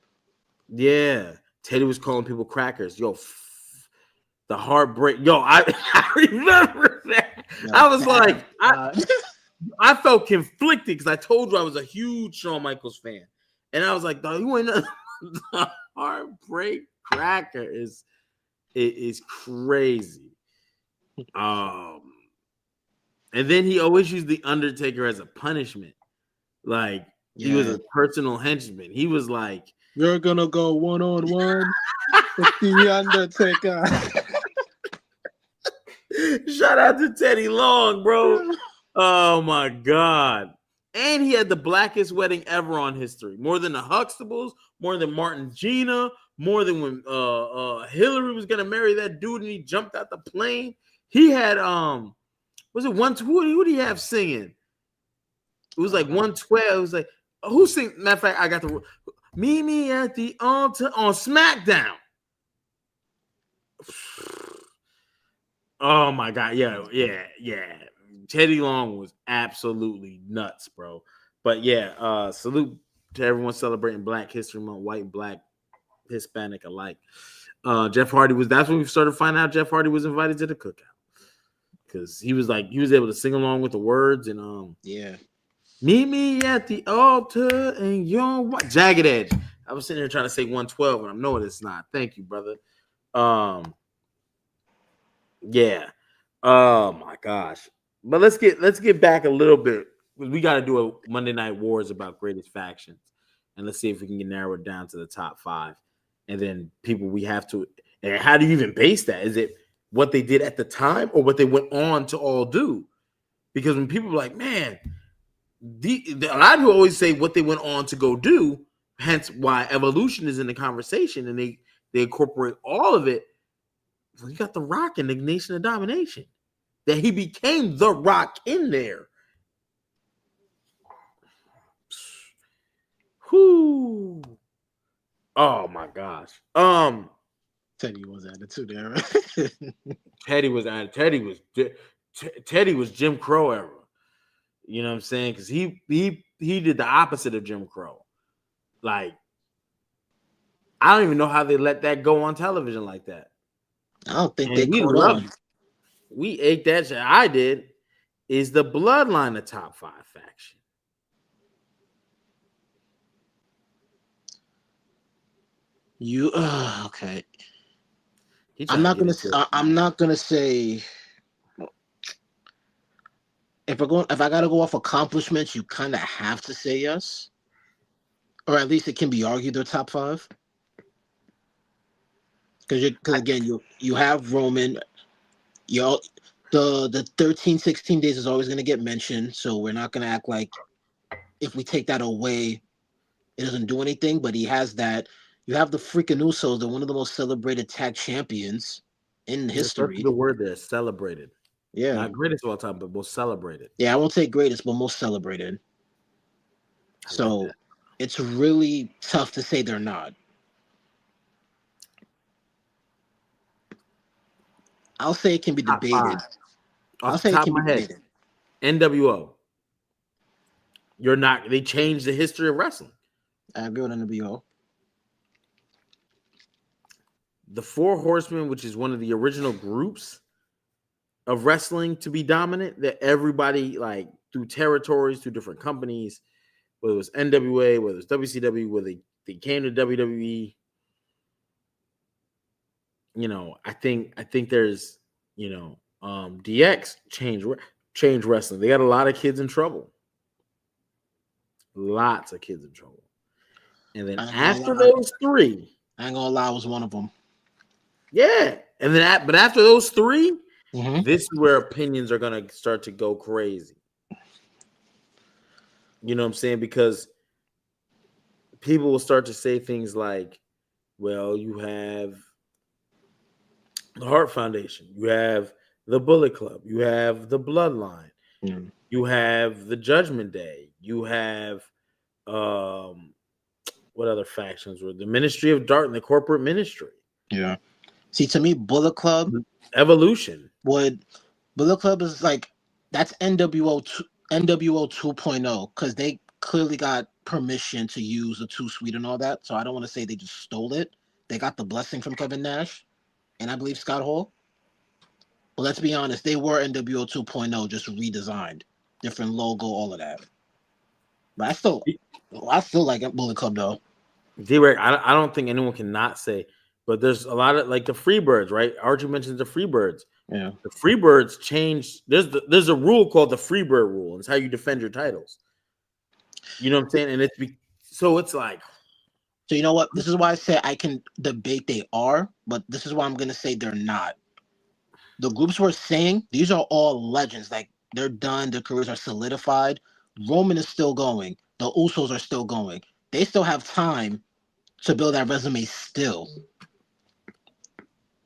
Yeah, Teddy was calling people crackers. Yo, the heartbreak. Yo, I remember that. Yo, I was like, I felt conflicted because I told you I was a huge Shawn Michaels fan, and I was like, "Dog, you ain't nothing." The Heartbreak Cracker is crazy. And then he always used the Undertaker as a punishment. Like he was a personal henchman. He was like, "You're gonna go 1-on-1 with the Undertaker." Shout out to Teddy Long, bro. Oh my God. And he had the blackest wedding ever on history. More than the Huxtables, more than Martin Gina, more than when Hillary was gonna marry that dude and he jumped out the plane. He had was it one? Who did he have singing? It was like 112. It was like who sing? Matter of fact, I got the meet me at the altar on SmackDown. Oh my God, yeah. Teddy Long was absolutely nuts, bro. But yeah, salute to everyone celebrating Black History Month, white, black, Hispanic alike. Jeff Hardy that's when we started finding out Jeff Hardy was invited to the cookout. Because he was able to sing along with the words and meet me at the altar and your Jagged Edge. I was sitting here trying to say 112 and I'm knowing it's not. Thank you, brother. Yeah. Oh my gosh. But let's get back a little bit because we got to do a Monday Night Wars about greatest factions, and let's see if we can narrow it down to the top 5, and then people we have to. And how do you even base that? Is it what they did at the time or what they went on to all do? Because when people are like, man, a lot of people always say what they went on to go do. Hence why evolution is in the conversation, and they incorporate all of it. Well, you got The Rock in the Nation of Domination. That he became The Rock in there. Whoo. Oh my gosh. Teddy was attitude era. Teddy was Jim Crow era. You know what I'm saying? Because he did the opposite of Jim Crow. Like, I don't even know how they let that go on television like that. I don't think they caught on. We ate that shit. I did. Is the Bloodline a top 5 faction? Okay. I'm not gonna say. If I gotta go off accomplishments, you kind of have to say yes, or at least it can be argued they're top 5. Because again, you have Roman. The 13, 16 days is always going to get mentioned, so we're not going to act like if we take that away, it doesn't do anything. But he has that. You have the freaking Usos. They're one of the most celebrated tag champions in history. The word there, celebrated. Yeah, not greatest of all time, but most celebrated. Yeah, I won't say greatest, but most celebrated. So it's really tough to say they're not. I'll say it can be debated. Off the top of my head, NWO. You're not. They changed the history of wrestling. I agree with NWO. The Four Horsemen, which is one of the original groups of wrestling to be dominant, that everybody like through territories, through different companies, whether it was NWA, whether it was WCW, whether they came to WWE. You know, I think there's, DX changed wrestling. They got a lot of kids in trouble. Lots of kids in trouble. And then after those 3, I ain't gonna lie, I was one of them. Yeah. And then, but after those 3, this is where opinions are gonna start to go crazy. You know what I'm saying? Because people will start to say things like, well, you have the Hart Foundation, you have the Bullet Club, you have the Bloodline, you have the Judgment Day, you have what other factions were the Ministry of Dark and the Corporate Ministry. Yeah. See, to me, Bullet Club, Evolution. Bullet Club is like that's NWO 2.0 because they clearly got permission to use the Too Sweet and all that. So I don't want to say they just stole it. They got the blessing from Kevin Nash and I believe Scott Hall. But let's be honest, they were NWO 2.0 just redesigned. different logo, all of that. But I still like Bullet Club though. D-Rec, I don't think anyone can not say, but there's a lot of like the Freebirds, right? Archie mentions the Freebirds. Yeah. The Freebirds changed. There's a rule called the Freebird rule. It's how you defend your titles. You know what I'm saying? And so it's like. So you know what? This is why I say I can debate they are, but this is why I'm gonna say they're not. The groups we're saying, these are all legends. Like they're done, their careers are solidified. Roman is still going. The Usos are still going. They still have time to build that resume still.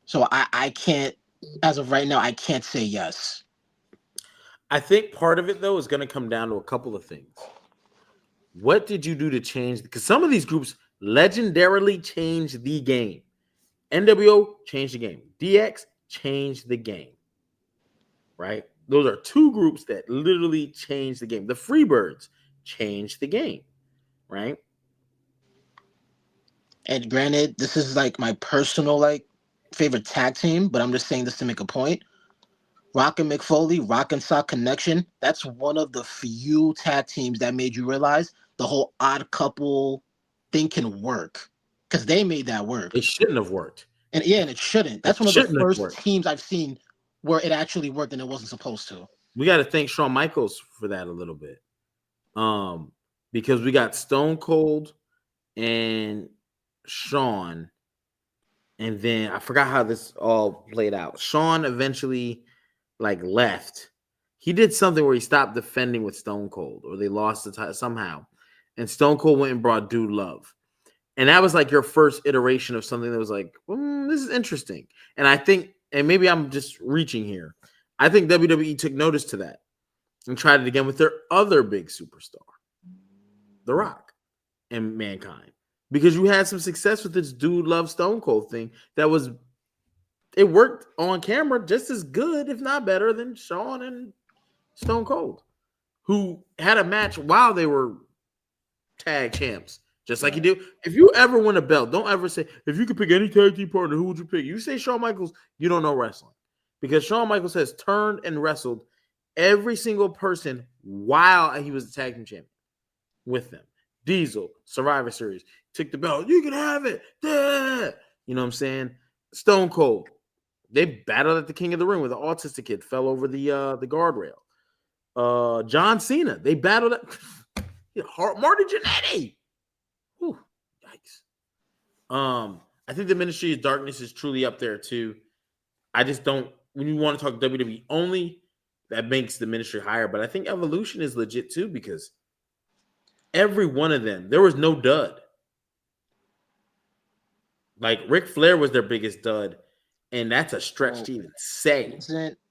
So I can't, as of right now, I can't say yes. I think part of it though is going to come down to a couple of things. What did you do to change? Because some of these groups legendarily changed the game. NWO changed the game. DX changed the game. Right? Those are two groups that literally changed the game. The Freebirds changed the game. Right? And granted, this is like my personal favorite tag team, but I'm just saying this to make a point. Rock and McFoley, Rock and Sock Connection, that's one of the few tag teams that made you realize the whole odd couple thing can work. Because they made that work. It shouldn't have worked. And it shouldn't. That's one of the first teams I've seen where it actually worked and it wasn't supposed to. We got to thank Shawn Michaels for that a little bit. Because we got Stone Cold and Shawn, and then I forgot how this all played out. Shawn eventually left. He did something where he stopped defending with Stone Cold, or they lost the title somehow. And Stone Cold went and brought Dude Love. And that was your first iteration of something that was this is interesting. And I think, and maybe I'm just reaching here, I think WWE took notice to that and tried it again with their other big superstar, The Rock and Mankind. Because you had some success with this Dude Love Stone Cold thing it worked on camera just as good, if not better, than Shawn and Stone Cold, who had a match while they were tag champs, just like you do. If you ever win a belt, don't ever say, if you could pick any tag team partner, who would you pick? You say Shawn Michaels, you don't know wrestling. Because Shawn Michaels has turned and wrestled every single person while he was the tag team champion with them. Diesel, Survivor Series, took the belt. You can have it. Yeah. You know what I'm saying? Stone Cold. They battled at the King of the Ring where the autistic kid fell over the guardrail. John Cena. They battled at Marty Jannetty. Whew, yikes. I think the Ministry of Darkness is truly up there too. I just don't. When you want to talk WWE only, that makes the Ministry higher. But I think Evolution is legit too because every one of them, there was no dud. Ric Flair was their biggest dud, and that's a stretch to even say.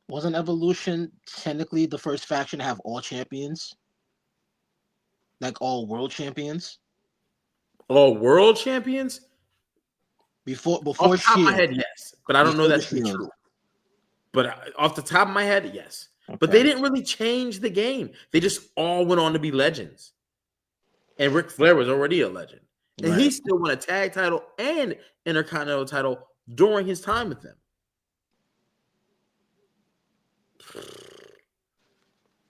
Wasn't Evolution technically the first faction to have all champions? All world champions? All world champions? Before off the top of my head, yes. But I don't know that's true. But off the top of my head, yes. Okay. But they didn't really change the game. They just all went on to be legends. And Ric Flair was already a legend. And he still won a tag title and Intercontinental title during his time with them.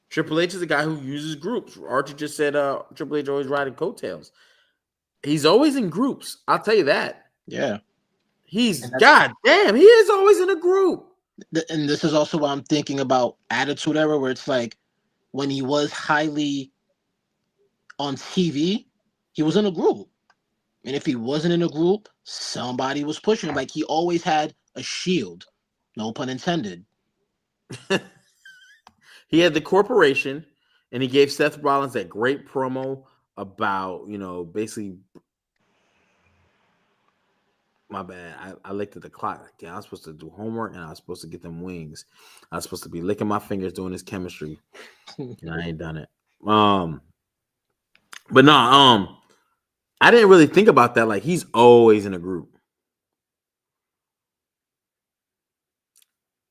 Triple H is a guy who uses groups. Archie just said Triple H always riding coattails. He's always in groups. I'll tell you that. Yeah. God damn, he is always in a group. And this is also what I'm thinking about Attitude Era, where it's when he was highly on TV, he was in a group. And if he wasn't in a group, somebody was pushing him. He always had a shield. No pun intended. He had the corporation, and he gave Seth Rollins that great promo about, basically. My bad. I looked at the clock. I was supposed to do homework, and I was supposed to get them wings. I was supposed to be licking my fingers doing this chemistry, and I ain't done it. But no, I didn't really think about that. He's always in a group.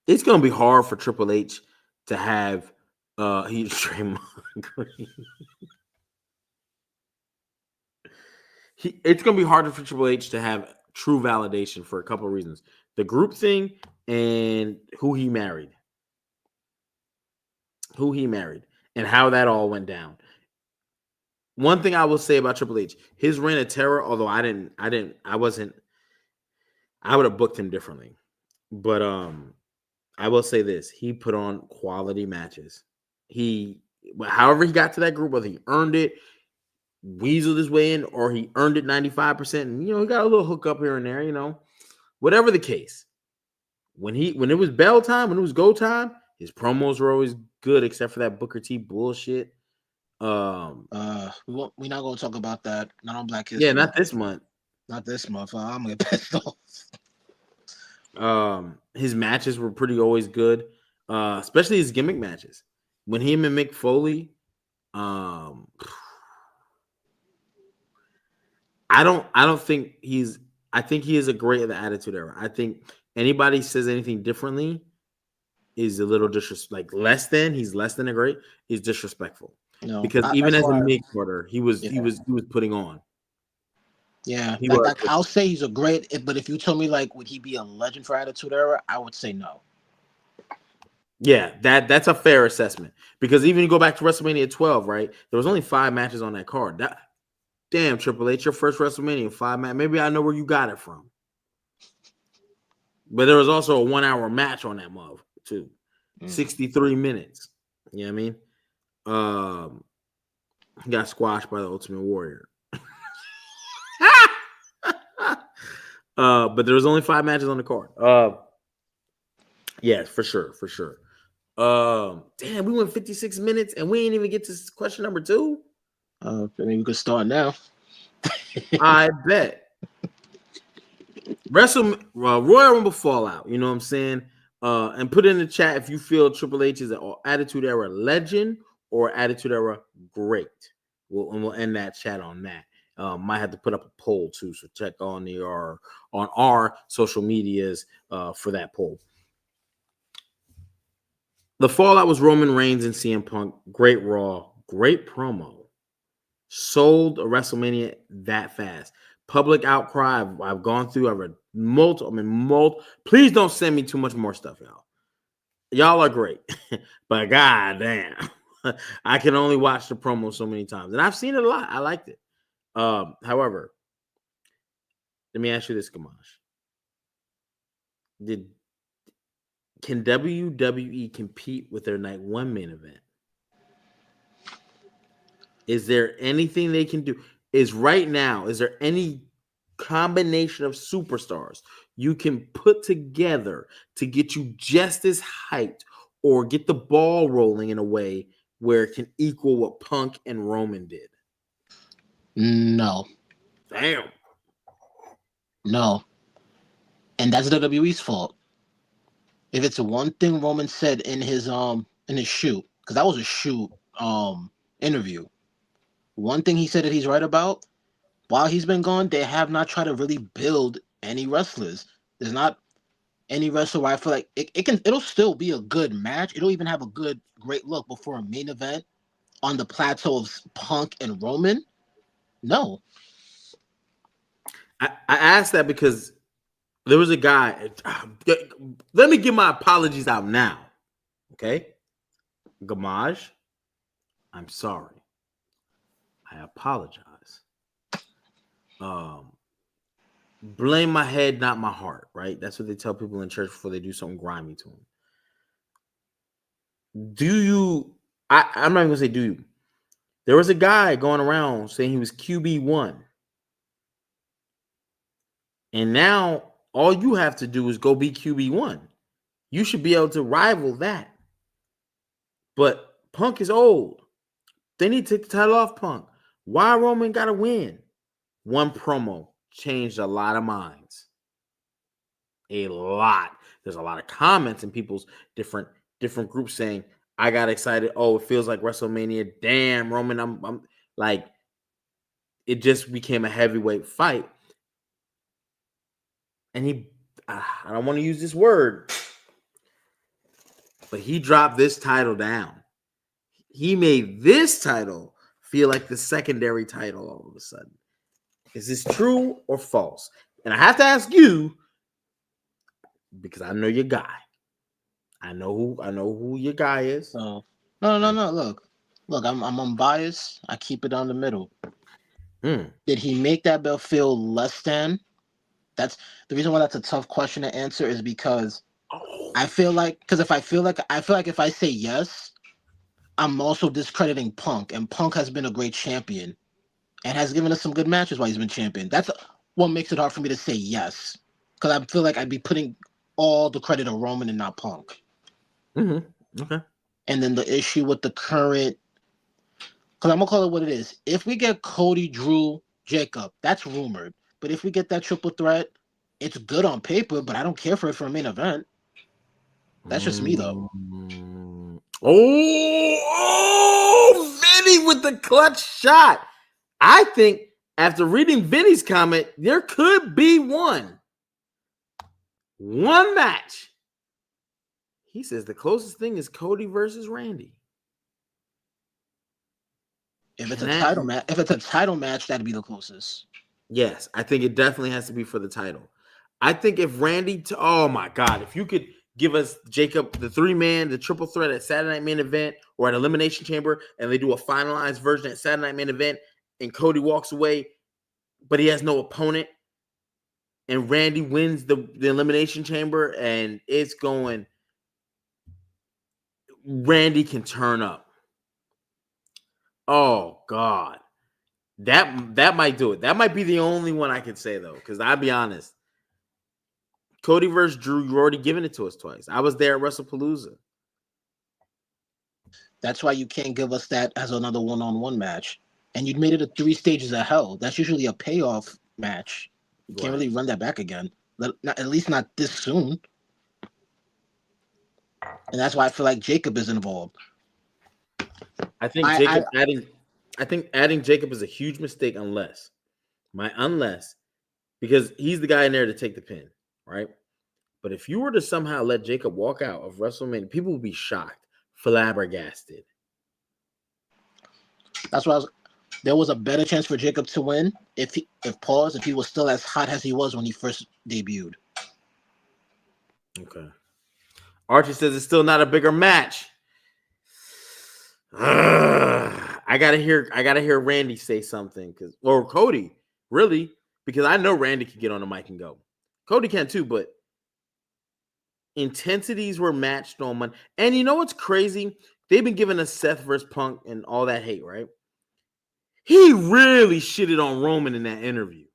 It's gonna be hard for Triple H to have he's Draymond Green. It's gonna be harder for Triple H to have true validation for a couple of reasons: the group thing and who he married. and how that all went down. One thing I will say about Triple H, his reign of terror, although I would have booked him differently. But I will say this, he put on quality matches. However he got to that group, whether he earned it, weaseled his way in, or he earned it 95%, and he got a little hook up here and there, whatever the case. When it was bell time, when it was go time, his promos were always good, except for that Booker T bullshit. We're not gonna talk about that. Not on Black History. Yeah, not this month. Not this month. I'm gonna get pissed off. His matches were pretty always good, especially his gimmick matches. When him and Mick Foley, I think I think he is a great at the Attitude Era. I think anybody says anything differently is a little disrespectful. Like he's less than a great, is disrespectful. No, because even as a mid-quarter, he was putting on. Yeah, like I'll say he's a great, but if you told me like would he be a legend for Attitude Era, I would say no. Yeah, that's a fair assessment, because even you go back to WrestleMania 12, right? There was only 5 matches on that card. Damn, Triple H, your first WrestleMania 5 match. Maybe I know where you got it from. But there was also a 1-hour match on that move too, 63 minutes. You know what I mean? He got squashed by the Ultimate Warrior. But there was only 5 matches on the card. Yeah, for sure. Damn, we went 56 minutes and we ain't even get to question number 2. I mean, we could start now. I bet. Royal Rumble Fallout, you know what I'm saying? And put in the chat if you feel Triple H is an Attitude Era legend or Attitude Era great. We'll end that chat on that. Might have to put up a poll too, so check on our social medias for that poll. The Fallout was Roman Reigns and CM Punk. Great Raw, great promo. Sold a WrestleMania that fast. Public outcry. I've gone through. I've read multiple. Please don't send me too much more stuff, y'all. Y'all are great, but goddamn, I can only watch the promo so many times, and I've seen it a lot. I liked it. However, let me ask you this, Gamash. Can WWE compete with their night 1 main event? Is there anything they can do? Is there any combination of superstars you can put together to get you just as hyped or get the ball rolling in a way where it can equal what Punk and Roman did? No. Damn. No. And that's WWE's fault. If it's one thing Roman said in his shoot, because that was a shoot interview. One thing he said that he's right about, while he's been gone, they have not tried to really build any wrestlers. There's not any wrestler where I feel like it'll still be a good match. It'll even have a great look before a main event on the plateau of Punk and Roman. No. I asked that because there was a guy. Let me get my apologies out now. Okay? Gamage, I'm sorry. I apologize. Blame my head, not my heart, right? That's what they tell people in church before they do something grimy to them. I'm not even gonna say do you. There was a guy going around saying he was QB1. And now all you have to do is go be QB1. You should be able to rival that. But Punk is old. They need to take the title off Punk. Why Roman got to win? One promo changed a lot of minds. A lot. There's a lot of comments in people's different groups saying, I got excited. Oh, it feels like WrestleMania. Damn, Roman. I'm like, it just became a heavyweight fight. And I don't want to use this word, but he dropped this title down. He made this title feel like the secondary title all of a sudden. Is this true or false? And I have to ask you, because I know your guy. I know who your guy is. No. Look, Look, I'm unbiased. I keep it on the middle. Mm. Did he make that belt feel less than? That's the reason why that's a tough question to answer is because Oh. I feel like if I feel like if I say yes, I'm also discrediting Punk, and Punk has been a great champion and has given us some good matches while he's been champion. That's what makes it hard for me to say yes, because I feel like I'd be putting all the credit on Roman and not Punk. Mm-hmm. Okay. And then the issue with the current, because I'm gonna call it what it is. If we get Cody, Drew, Jacob, that's rumored. But if we get that triple threat, it's good on paper, but I don't care for it for a main event. That's just me though. Oh, Vinny with the clutch shot. I think after reading Vinny's comment, there could be one match. He says the closest thing is Cody versus Randy. If it's a title match, that'd be the closest. Yes, I think it definitely has to be for the title. I think if Randy, oh my God, if you could give us Jacob, the 3-man, the triple threat at Saturday Night Main Event or at Elimination Chamber, and they do a finalized version at Saturday Night Main Event, and Cody walks away, but he has no opponent, and Randy wins the Elimination Chamber, and it's going, Randy can turn up. Oh God. That might do it. That might be the only one I could say though, because I'll be honest. Cody versus Drew, you've already given it to us twice. I was there at WrestlePalooza. That's why you can't give us that as another one-on-one match. And you'd made it a 3 stages of hell. That's usually a payoff match. You can't really run that back again. At least not this soon. And that's why I feel like Jacob is involved. I think adding Jacob is a huge mistake unless because he's the guy in there to take the pin, right? But if you were to somehow let Jacob walk out of WrestleMania, people would be shocked, flabbergasted. That's why there was a better chance for Jacob to win if he was still as hot as he was when he first debuted. Okay. Archie says it's still not a bigger match. I gotta hear Randy say something or Cody, really, because I know Randy can get on the mic and go. Cody can too, but intensities were matched on Monday. And you know what's crazy? They've been giving us Seth versus Punk and all that hate, right? He really shitted on Roman in that interview.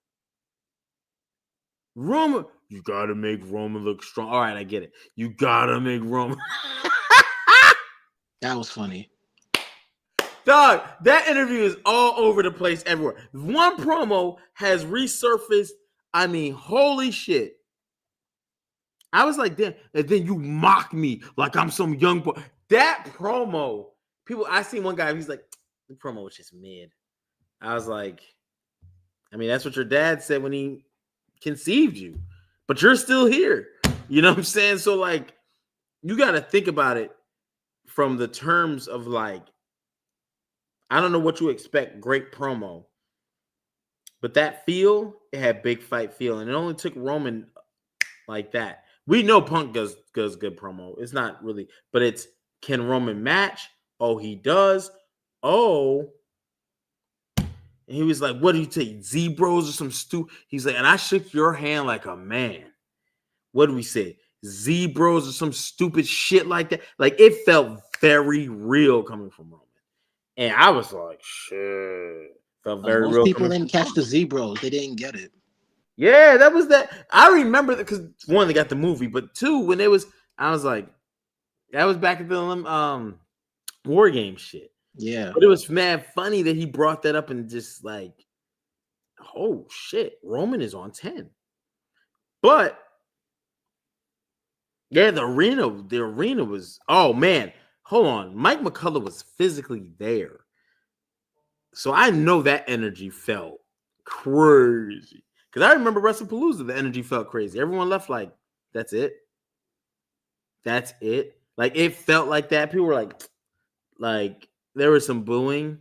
Roman, you gotta make Roman look strong. All right, I get it. You gotta make Roman. That was funny. Dog, that interview is all over the place everywhere. One promo has resurfaced. I mean, holy shit. I was like, damn, and then you mock me like I'm some young boy. That promo, I seen one guy, he's like, the promo was just mid. I was like, I mean, that's what your dad said when he conceived you, but you're still here. You know what I'm saying? So, like, you got to think about it from the terms of, like, I don't know what you expect, great promo, but that feel, it had big fight feel, and it only took Roman like that. We know Punk does good promo. It's not really, but it's, can Roman match? Oh, he does. Oh, and he was like, what do you take? Z-Bros or some He's like, and I shook your hand like a man. What do we say? Z-Bros or some stupid shit like that. Like, it felt very real coming from Roman. And I was like, shit. Felt very Most real. people didn't catch the Z-Bros. They didn't get it. Yeah, that was that. I remember that because one, they got the movie, but two, when it was, I was like, that was back at the War Game shit. Yeah. But it was mad funny that he brought that up and just like, oh shit, Roman is on 10. But yeah, the arena was, oh man, hold on. Mike McCullough was physically there. So I know that energy felt crazy. Because I remember WrestlePalooza, the energy felt crazy. Everyone left like, that's it. That's it. Like, it felt like that. People were like there was some booing.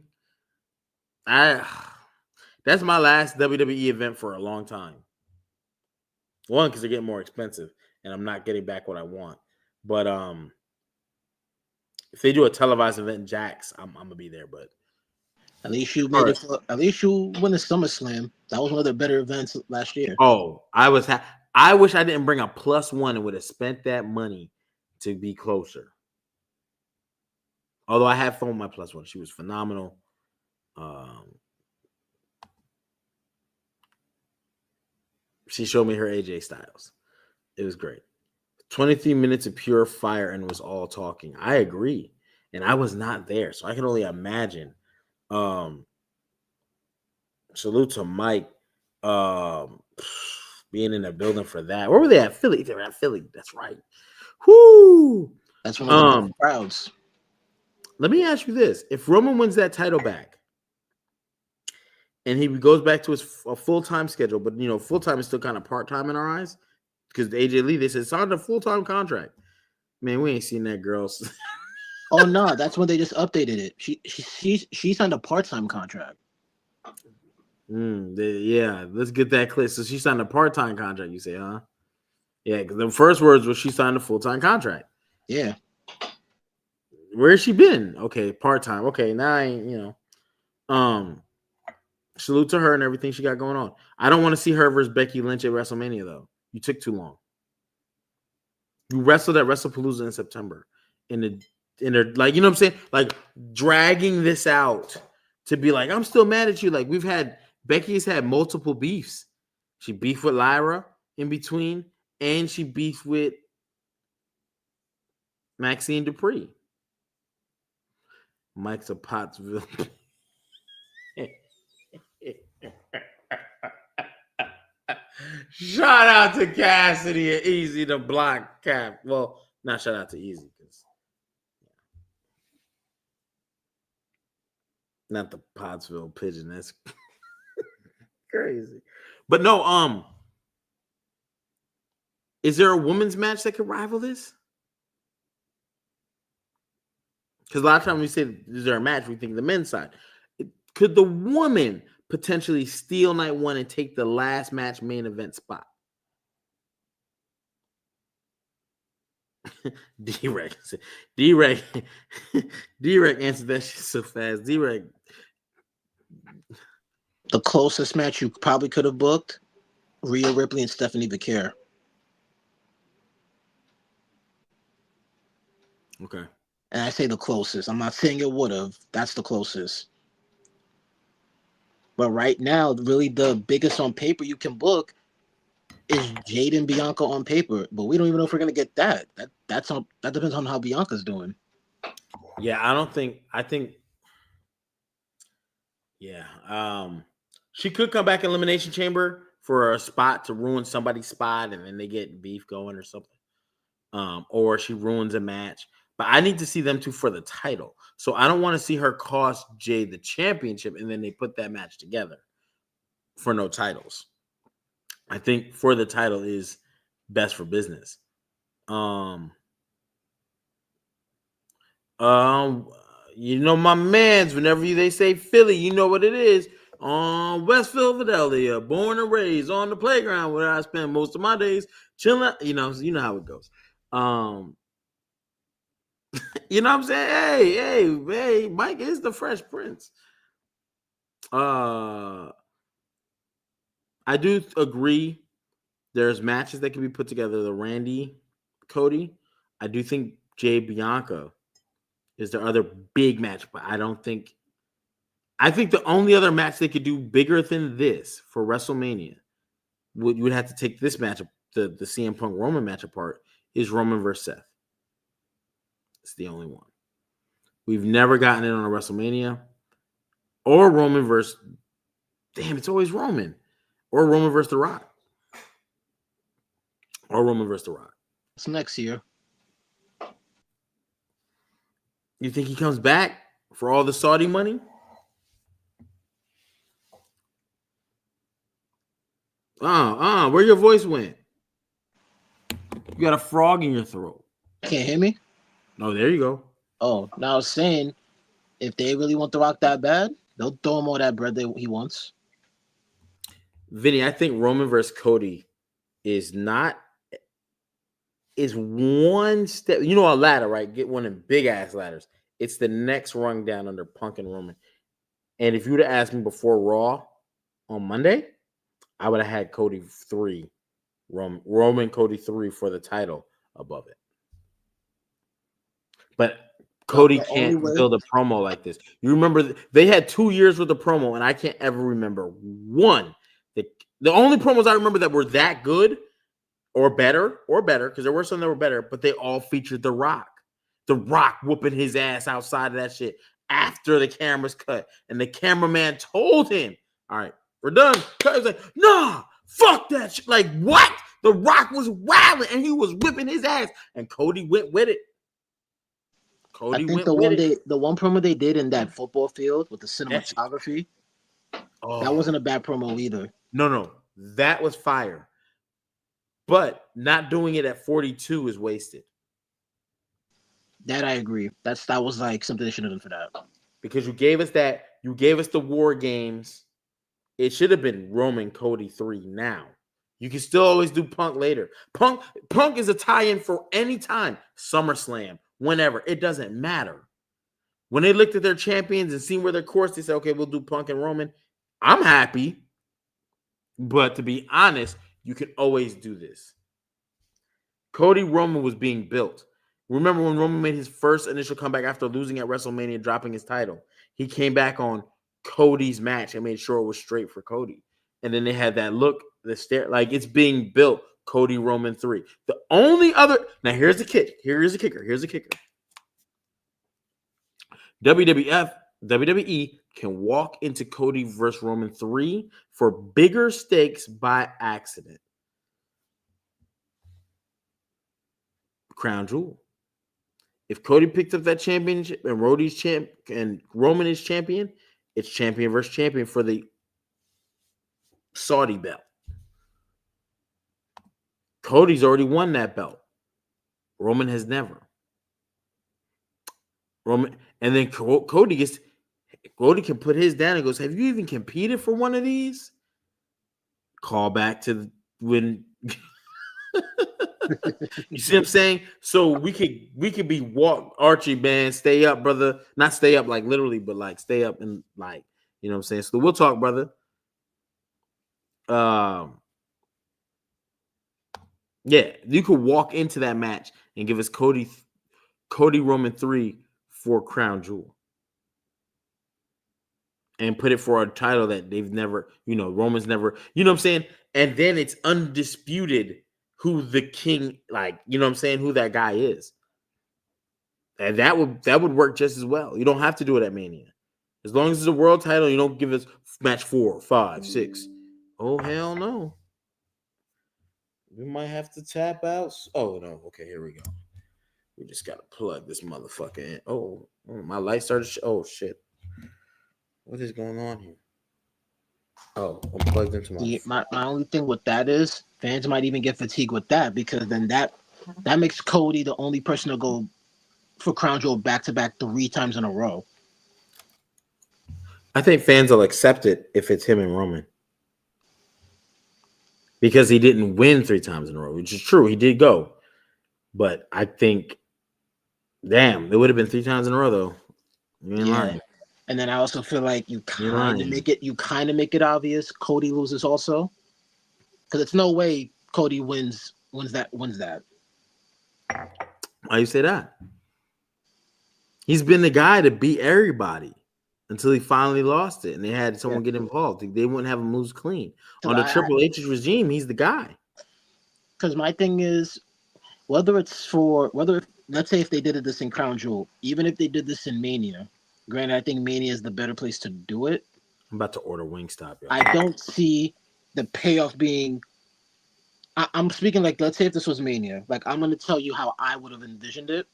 That's my last WWE event for a long time. One, because they're getting more expensive, and I'm not getting back what I want. But If they do a televised event in Jax, I'm gonna be there. But At least you made it. At least you win the SummerSlam. That was one of the better events last year. Oh, I wish I didn't bring a +1 and would have spent that money to be closer. Although I have phoned my +1, she was phenomenal. She showed me her AJ Styles. It was great. 23 minutes of pure fire and was all talking. I agree. And I was not there, so I can only imagine. Salute to Mike being in the building for that. Where were they at? Philly. They were at Philly. That's right. Whoo! That's one of the crowds. Let me ask you this. If Roman wins that title back and he goes back to his full-time schedule, but, full-time is still kind of part-time in our eyes because AJ Lee, they said, signed a full-time contract. Man, we ain't seen that girl. Oh, no. That's when they just updated it. She signed a part-time contract. Yeah, let's get that clear. So she signed a part-time contract, you say, huh? Yeah, because the first words was she signed a full-time contract. Yeah. Where has she been? Okay, part-time. Okay, now I ain't, salute to her and everything she got going on. I don't want to see her versus Becky Lynch at WrestleMania, though. You took too long. You wrestled at WrestlePalooza in September. In their, like, you know what I'm saying? Like, dragging this out to be like, I'm still mad at you. Like, Becky's had multiple beefs. She beefed with Lyra in between, and she beefed with Maxine Dupree. Mike's a Pottsville. Shout out to Cassidy and Easy the block cap. Well, not shout out to Easy because not the Pottsville pigeon. That's crazy. But no, is there a women's match that could rival this? Because a lot of times we say, is there a match? We think the men's side. Could the woman potentially steal night one and take the last match main event spot? D-Rec answered that shit so fast. D-Rec. The closest match you probably could have booked, Rhea Ripley and Stephanie Vaquer. Okay. And I say the closest. I'm not saying it would have. That's the closest. But right now, really the biggest on paper you can book is Jade and Bianca on paper. But we don't even know if we're gonna get that. That depends on how Bianca's doing. Yeah, she could come back in Elimination Chamber for a spot to ruin somebody's spot and then they get beef going or something. Or she ruins a match. But I need to see them two for the title. So I don't want to see her cost Jade the championship and then they put that match together for no titles. I think for the title is best for business. My mans, whenever they say Philly, you know what it is. West Philadelphia, born and raised on the playground where I spend most of my days chilling. You know how it goes. You know what I'm saying? Hey, Mike is the Fresh Prince. I do agree there's matches that can be put together. The Randy, Cody. I do think Jay Bianca is the other big match, but I think the only other match they could do bigger than this for WrestleMania you would have to take this match, the CM Punk Roman match apart, is Roman versus Seth. It's the only one. We've never gotten it on a WrestleMania. Or Roman versus... Damn, it's always Roman. Or Roman versus The Rock. It's next year. You think he comes back for all the Saudi money? Where your voice went? You got a frog in your throat. Can't hear me? Oh, there you go. Oh, now I was saying, if they really want The Rock that bad, they'll throw him all that bread that he wants. Vinny, I think Roman versus Cody is not is one step. You know, a ladder, right? Get one of them big ass ladders. It's the next rung down under Punk and Roman. And if you would have asked me before Raw on Monday, I would have had Cody 3, Roman Cody 3 for the title above it. But Cody can't build a promo like this. You remember they had 2 years with the promo, and I can't ever remember one. The only promos I remember that were that good or better, because there were some that were better, but they all featured The Rock. The Rock whooping his ass outside of that shit after the cameras cut. And the cameraman told him, all right, we're done. He was like, nah, fuck that shit. Like, what? The Rock was wilding and he was whipping his ass. And Cody went with it. I think the one promo they did in that football field with the cinematography, that wasn't a bad promo either. No, that was fire. But not doing it at 42 is wasted. That I agree. That was like something they should have done for that. Because you gave us that, you gave us the War Games. It should have been Roman Cody 3 now. You can still always do Punk later. Punk is a tie-in for any time. SummerSlam, whenever. It doesn't matter. When they looked at their champions and seen where their course, they said, okay, we'll do Punk and Roman. I'm happy. But to be honest, you can always do this. Cody Roman was being built. Remember when Roman made his first initial comeback after losing at WrestleMania, dropping his title? He came back on Cody's match and made sure it was straight for Cody. And then they had that look, the stare, like it's being built. Cody Roman 3. The only other, now here's the kick. Here's the kicker. WWE can walk into Cody versus Roman 3 for bigger stakes by accident. Crown Jewel. If Cody picked up that championship and Roman is champion, it's champion versus champion for the Saudi belt. Cody's already won that belt. Roman has never. And then Cody can put his down and goes, have you even competed for one of these? Call back to when you see what I'm saying? So we could be Archie, man, stay up, brother. Not stay up like literally, but like stay up and like, you know what I'm saying? So we'll talk, brother. Yeah, you could walk into that match and give us Cody Roman 3 for Crown Jewel. And put it for a title that they've never, Roman's never, you know what I'm saying? And then it's undisputed who the king, like, you know what I'm saying, who that guy is. And that would work just as well. You don't have to do it at Mania. As long as it's a world title, you don't give us match 4, 5, 6. Oh, hell no. We might have to tap out. Oh, no. Okay, here we go. We just got to plug this motherfucker in. Oh, my light started. Oh, shit. What is going on here? Oh, I'm plugged into my only thing with that is fans might even get fatigued with that because then that makes Cody the only person to go for Crown Jewel back-to-back 3 times in a row. I think fans will accept it if it's him and Roman. Because he didn't win 3 times in a row, which is true. He did go. But I think, damn, it would have been 3 times in a row, though. You ain't lying. And then I also feel like you kind of make it obvious Cody loses also, because it's no way Cody wins that. Why you say that? He's been the guy to beat everybody until he finally lost it, and they had someone get involved. They wouldn't have him lose clean. On Triple H's regime, he's the guy. Because my thing is, let's say if they did this in Crown Jewel, even if they did this in Mania. Granted, I think Mania is the better place to do it. I'm about to order Wingstop. Y'all. I don't see the payoff being. I'm speaking like, let's say if this was Mania, like I'm going to tell you how I would have envisioned it.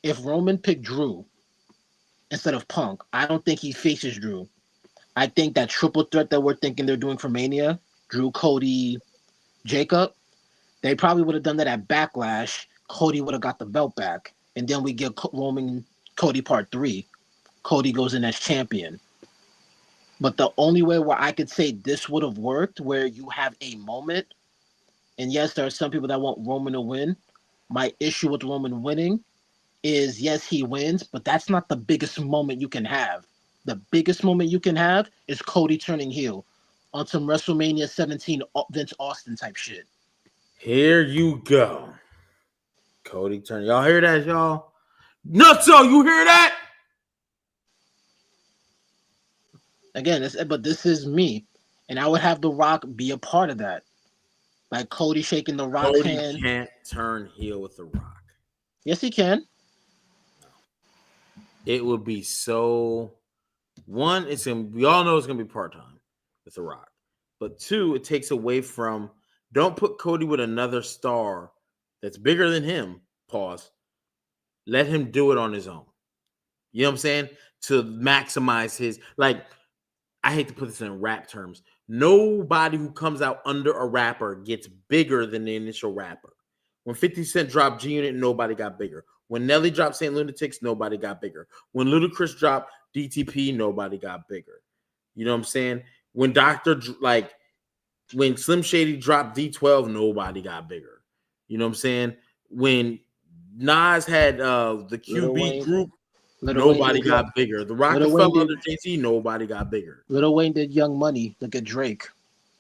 If Roman picked Drew instead of Punk, I don't think he faces Drew. I think that triple threat that we're thinking they're doing for Mania, Drew, Cody, Jacob, they probably would have done that at Backlash. Cody would have got the belt back, and then we get Roman. Cody Part 3. Cody goes in as champion. But the only way where I could say this would have worked, where you have a moment And yes, there are some people that want Roman to win. My issue with Roman winning is yes, he wins, but that's not the biggest moment you can have. The biggest moment you can have is Cody turning heel on some WrestleMania 17 Vince Austin type shit. Here you go. Cody turn. Y'all hear that, y'all? Nutso, you hear that? Again, but this is me, and I would have The Rock be a part of that. Like Cody shaking The Rock's Cody hand. can't turn heel with The Rock. Yes, he can. It would be so. One, we all know it's gonna be part-time with The Rock. But two, it takes away from, don't put Cody with another star that's bigger than him. Pause. Let him do it on his own. You know what I'm saying? To maximize his, like, I hate to put this in rap terms. Nobody who comes out under a rapper gets bigger than the initial rapper. When 50 Cent dropped G Unit, nobody got bigger. When Nelly dropped Saint Lunatics, nobody got bigger. When Ludacris dropped DTP, nobody got bigger. You know what I'm saying? When when Slim Shady dropped D12, nobody got bigger. You know what I'm saying? When Nas had the QB group, nobody got bigger. The Rockefeller under Jay-Z, nobody got bigger. Lil Wayne did Young Money. Look at Drake,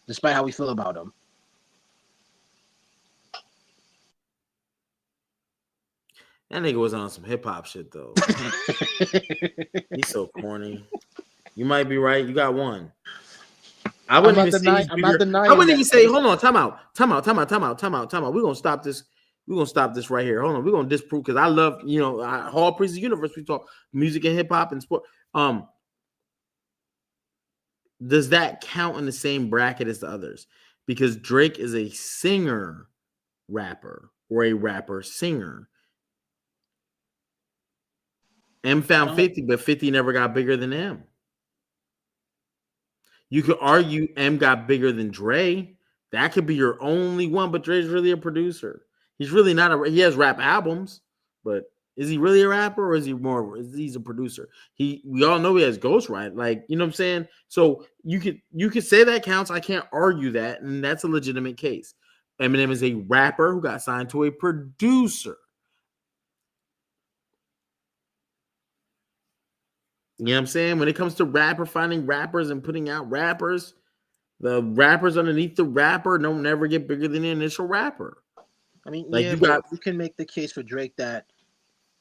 despite how we feel about him. That nigga was on some hip hop shit though. He's so corny. You might be right. You got one. I wouldn't even say he's bigger. I wouldn't even say, hold on, time out. We're gonna stop this. We're gonna stop this right here. Hold on, we're gonna disprove, because I love, Hall Priest Universe. We talk music and hip hop and sport. Does that count in the same bracket as the others? Because Drake is a singer rapper or a rapper singer. M found 50, but 50 never got bigger than M. You could argue M got bigger than Dre. That could be your only one, but Dre's really a producer. He's really not he has rap albums, but is he really a rapper, or is he's a producer? We all know he has ghostwrite, like, you know what I'm saying? So you could say that counts. I can't argue that, and that's a legitimate case. Eminem is a rapper who got signed to a producer. You know what I'm saying? When it comes to finding rappers and putting out rappers, the rappers underneath the rapper don't never get bigger than the initial rapper. I mean, like, you can make the case for Drake that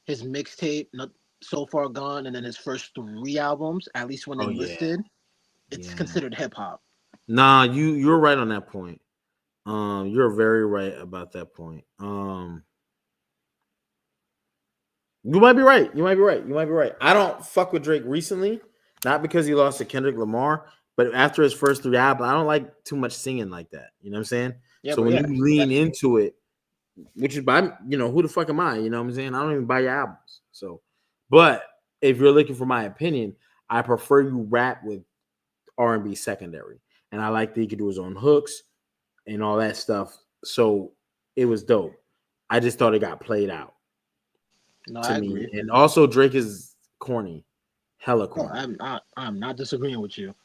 his mixtape, Not So Far Gone, and then his first 3 albums, at least when they listed, it's considered hip hop. Nah, you're right on that point. You're very right about that point. You might be right. I don't fuck with Drake recently, not because he lost to Kendrick Lamar, but after his first 3 albums, I don't like too much singing like that. You know what I'm saying? Yeah, so when you lean into it, which is by, who the fuck am I? You know what I'm saying? I don't even buy your albums. So, but if you're looking for my opinion, I prefer you rap with R&B secondary. And I like that he could do his own hooks and all that stuff. So it was dope. I just thought it got played out. No, I agree. And also Drake is corny. Hella corny. I'm not disagreeing with you.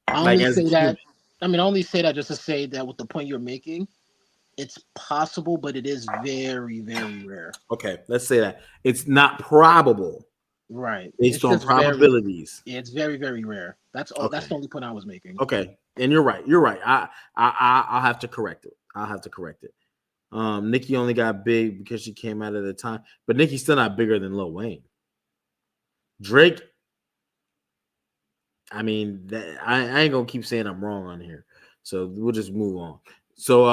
I only say that just to say that with the point you're making, it's possible, but it is very, very rare. Okay, let's say that. It's not probable. Right. Based on probabilities. It's very, very rare. That's all. Okay. That's the only point I was making. Okay. And you're right. I'll have to correct it. Nicki only got big because she came out at the time, but Nicki's still not bigger than Lil Wayne. Drake, I mean, I ain't gonna keep saying I'm wrong on here, so we'll just move on. So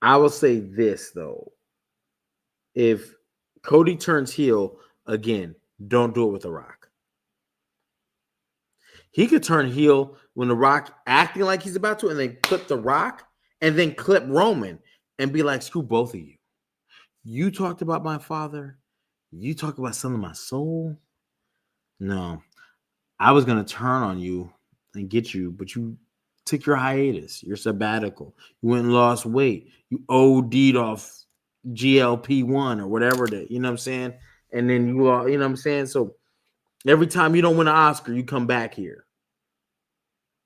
I will say this though: if Cody turns heel again, don't do it with The Rock. He could turn heel when The Rock acting like he's about to, and then clip The Rock, and then clip Roman, and be like, screw both of you. You talked about my father. You talk about selling my soul. No, I was going to turn on you and get you, but you took your hiatus, your sabbatical. You went and lost weight. You OD'd off GLP-1 or whatever you know what I'm saying? And then you know what I'm saying? So every time you don't win an Oscar, you come back here.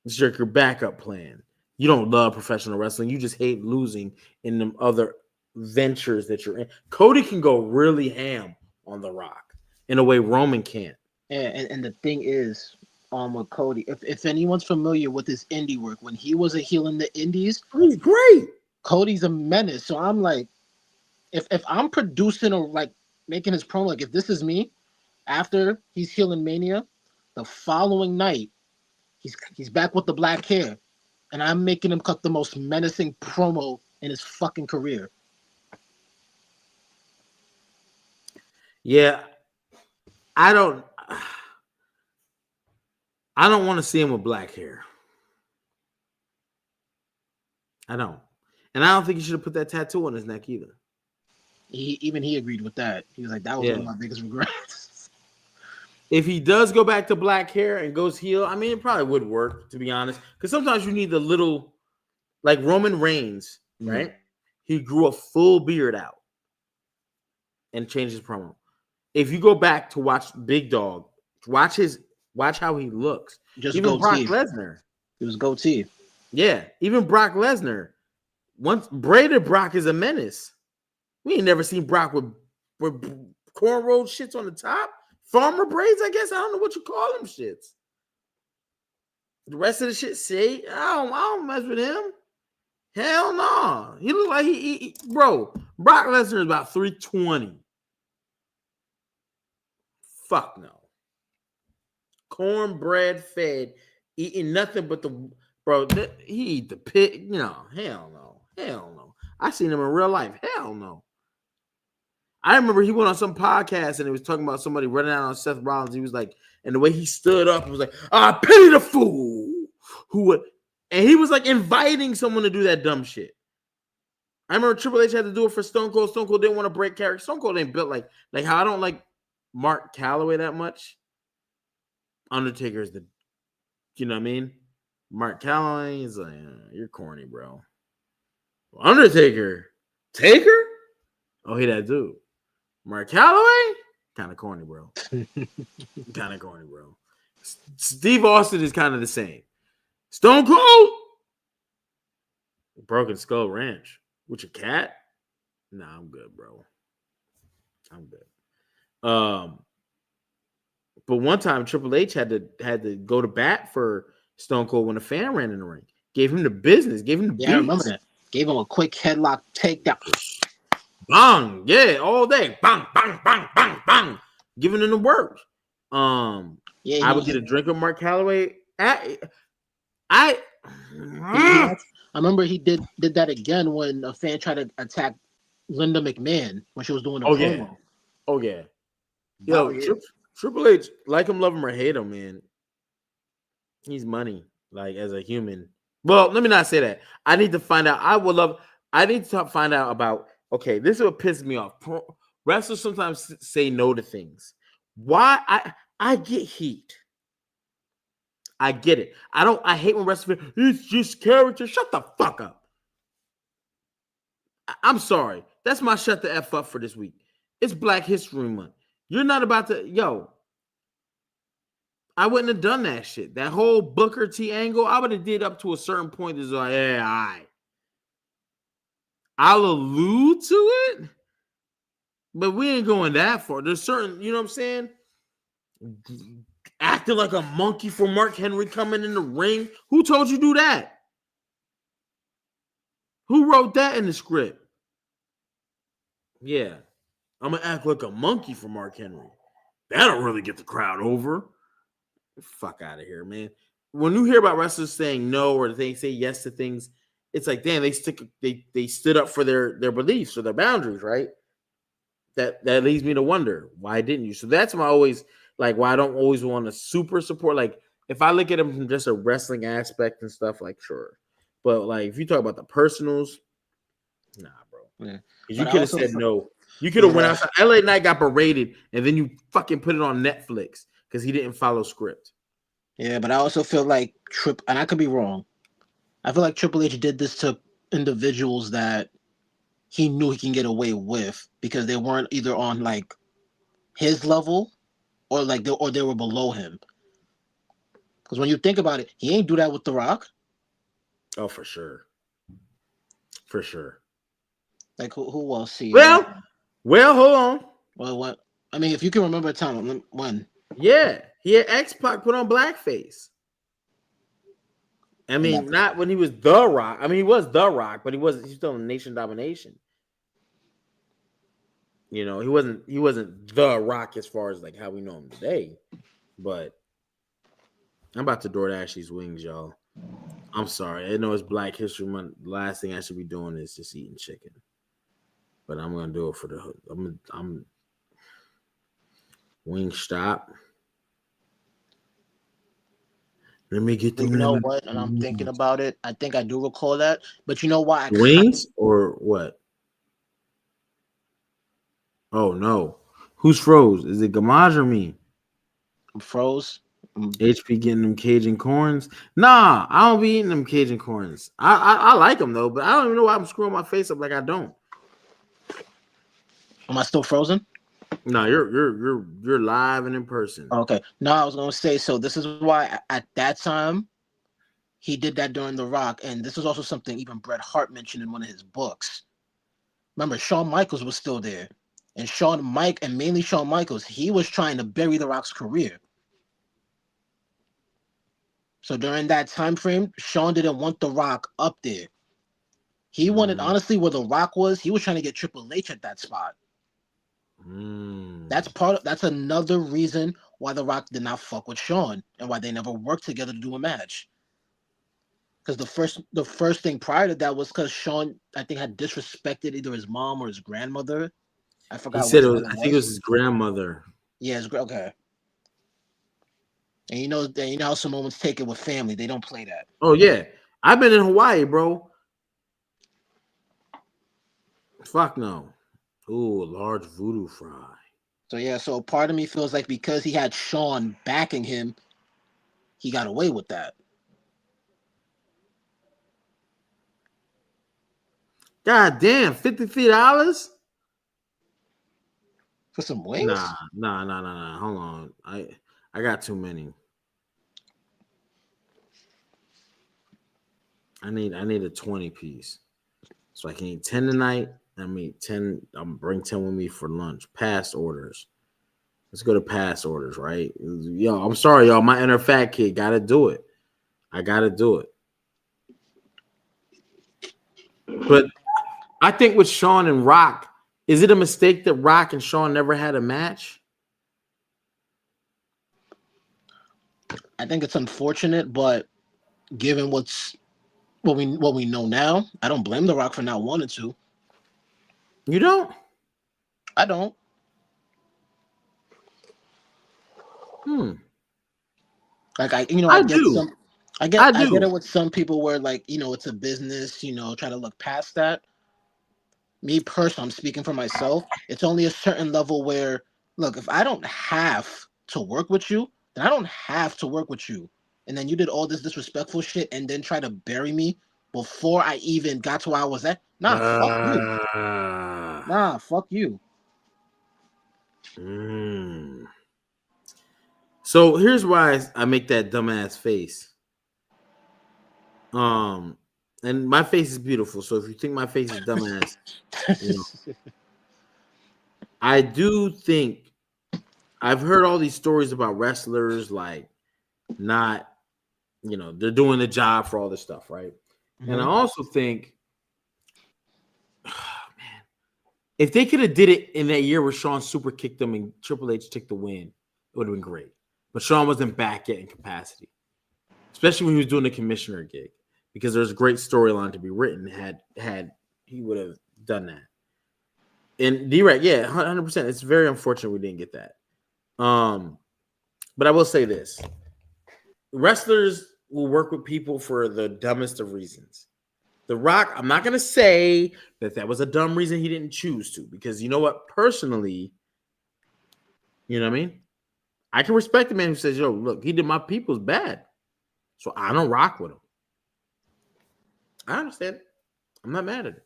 It's your backup plan. You don't love professional wrestling. You just hate losing in them other ventures that you're in. Cody can go really ham on The Rock in a way Roman can't. And the thing is, with Cody, if anyone's familiar with his indie work, when he was a heel in the indies, He's great. Cody's a menace. So I'm like, if I'm producing or like making his promo, like if this is me, after he's healing Mania, the following night, he's back with the black hair, and I'm making him cut the most menacing promo in his fucking career. Yeah, I don't want to see him with black hair. I don't. And I don't think he should have put that tattoo on his neck either. He agreed with that. He was like, that was one of my biggest regrets. If he does go back to black hair and goes heel, I mean, it probably would work, to be honest. Because sometimes you need the little, like Roman Reigns, right? He grew a full beard out and changed his promo. If you go back to watch Big Dog, watch how he looks. Just even goatee. Brock Lesnar. It was goatee. Yeah, even Brock Lesnar. Once braided Brock is a menace. We ain't never seen Brock with cornrow shits on the top. Farmer braids, I guess. I don't know what you call them shits. The rest of the shit, say, I don't mess with him. Hell no. He look like he bro. Brock Lesnar is about 320. Fuck no. Cornbread fed, eating nothing but the he eat the pig. No, hell no. Hell no. I seen him in real life. Hell no. I remember he went on some podcast and he was talking about somebody running out on Seth Rollins. He was like, and the way he stood up, he was like, I pity the fool who would, and he was like inviting someone to do that dumb shit. I remember Triple H had to do it for Stone Cold. Stone Cold didn't want to break character. Stone Cold ain't built like how I don't like Mark Calloway that much. Undertaker is you know what I mean? Mark Calloway is like, you're corny, bro. Undertaker, Taker? Oh, he that dude. Mark Calloway? Kind of corny, bro. Kind of corny, bro. Steve Austin is kind of the same. Stone Cold? Broken Skull Ranch. With your cat? Nah, I'm good, bro. I'm good. But one time Triple H had to go to bat for Stone Cold when a fan ran in the ring. Gave him the business. Gave him the beats. I remember that. Gave him a quick headlock takedown. Bang, yeah, all day. Bang, bang, bang, bang, bang. Giving him the work. I would get a drink of Mark Calloway. I remember he did that again when a fan tried to attack Linda McMahon when she was doing a promo. Oh yeah. Yo, Triple H, like him, love him or hate him, man. He's money, like as a human. Well, let me not say that. I need to find out. I need to find out about. Okay, this is what pisses me off. Wrestlers sometimes say no to things. Why? I get heat. I get it. I hate when wrestlers. It's just character. Shut the fuck up. I'm sorry. That's my shut the F up for this week. It's Black History Month. You're not about to, I wouldn't have done that shit. That whole Booker T angle, I would have did up to a certain point. Is like, yeah, all right. I'll allude to it, but we ain't going that far. There's certain, you know what I'm saying? Acting like a monkey for Mark Henry coming in the ring. Who told you do that? Who wrote that in the script? Yeah. I'm going to act like a monkey for Mark Henry. That'll really get the crowd over. Fuck out of here, man. When you hear about wrestlers saying no or they say yes to things, it's like, damn, they stood up for their beliefs or their boundaries, right? That leads me to wonder, why didn't you? So that's why I don't always want to super support. Like, if I look at them from just a wrestling aspect and stuff, like, sure. But, like, if you talk about the personals, nah, bro. Yeah. You could have said no. You could have went outside. LA Knight got berated, and then you fucking put it on Netflix because he didn't follow script. Yeah, but I also feel like and I could be wrong. I feel like Triple H did this to individuals that he knew he can get away with because they weren't either on like his level or like they were below him. Because when you think about it, he ain't do that with The Rock. Oh, for sure. For sure. Like who else? See, Well, hold on. well, what? I mean, if you can remember a time when. Yeah, he had X-Pac put on blackface. I mean, not when he was The Rock. I mean, he was The Rock, but he's still in Nation Domination. You know, he wasn't The Rock as far as like how we know him today. But I'm about to DoorDash these wings, y'all. I'm sorry. I know it's Black History Month. The last thing I should be doing is just eating chicken. But I'm gonna do it for the I'm Wingstop. Let me get the You know what? And I'm thinking about it. I think I do recall that. But you know why? Wings or what? Oh no. Who's froze? Is it Gamaj or me? I'm froze. HP getting them Cajun corns? Nah, I don't be eating them Cajun corns. I like them though, but I don't even know why I'm screwing my face up like I don't. Am I still frozen? No, you're live and in person. Okay. No, I was gonna say, so this is why at that time he did that during The Rock, and this is also something even Bret Hart mentioned in one of his books. Remember, Shawn Michaels was still there, and mainly Shawn Michaels, he was trying to bury The Rock's career. So during that time frame, Shawn didn't want The Rock up there. He wanted, honestly, where The Rock was, he was trying to get Triple H at that spot. That's another reason why The Rock did not fuck with Shawn and why they never worked together to do a match. Because the first thing prior to that was because Shawn, I think, had disrespected either his mom or his grandmother. I forgot. He said it was. I think it was his grandmother. Yeah, okay. And you know how some moments take it with family. They don't play that. Oh yeah, I've been in Hawaii, bro. Fuck no. Ooh, a large voodoo fry. So yeah, so part of me feels like because he had Shawn backing him, he got away with that. God damn, $53 for some wings? Nah. Hold on, I got too many. I need a 20 piece, so I can eat 10 tonight. I mean 10. I'm bring 10 with me for lunch. Past orders. Let's go to past orders, right? Yo, I'm sorry, y'all. My inner fat kid gotta do it. I gotta do it. But I think with Shawn and Rock, is it a mistake that Rock and Shawn never had a match? I think it's unfortunate, but given what we know now, I don't blame The Rock for not wanting to. You don't? I don't. Like I do. I get it with some people where like, it's a business, try to look past that. Me personally, I'm speaking for myself. It's only a certain level where, look, if I don't have to work with you, then I don't have to work with you. And then you did all this disrespectful shit and then try to bury me before I even got to where I was at. Fuck you. Fuck you. So here's why I make that dumbass face. And my face is beautiful. So if you think my face is dumbass, I do think I've heard all these stories about wrestlers like not, they're doing the job for all this stuff, right? Mm-hmm. And I also think, man, if they could have did it in that year where Shawn super kicked them and Triple H took the win, it would have been great. But Shawn wasn't back yet in capacity, especially when he was doing the commissioner gig, because there's a great storyline to be written had he would have done that. And D-Rack, yeah, 100%. It's very unfortunate we didn't get that. But I will say this. Wrestlers will work with people for the dumbest of reasons. The Rock, I'm not going to say that was a dumb reason he didn't choose to, because you know what? Personally, you know what I mean? I can respect the man who says, yo, look, he did my people's bad, so I don't rock with him. I understand it. I'm not mad at it.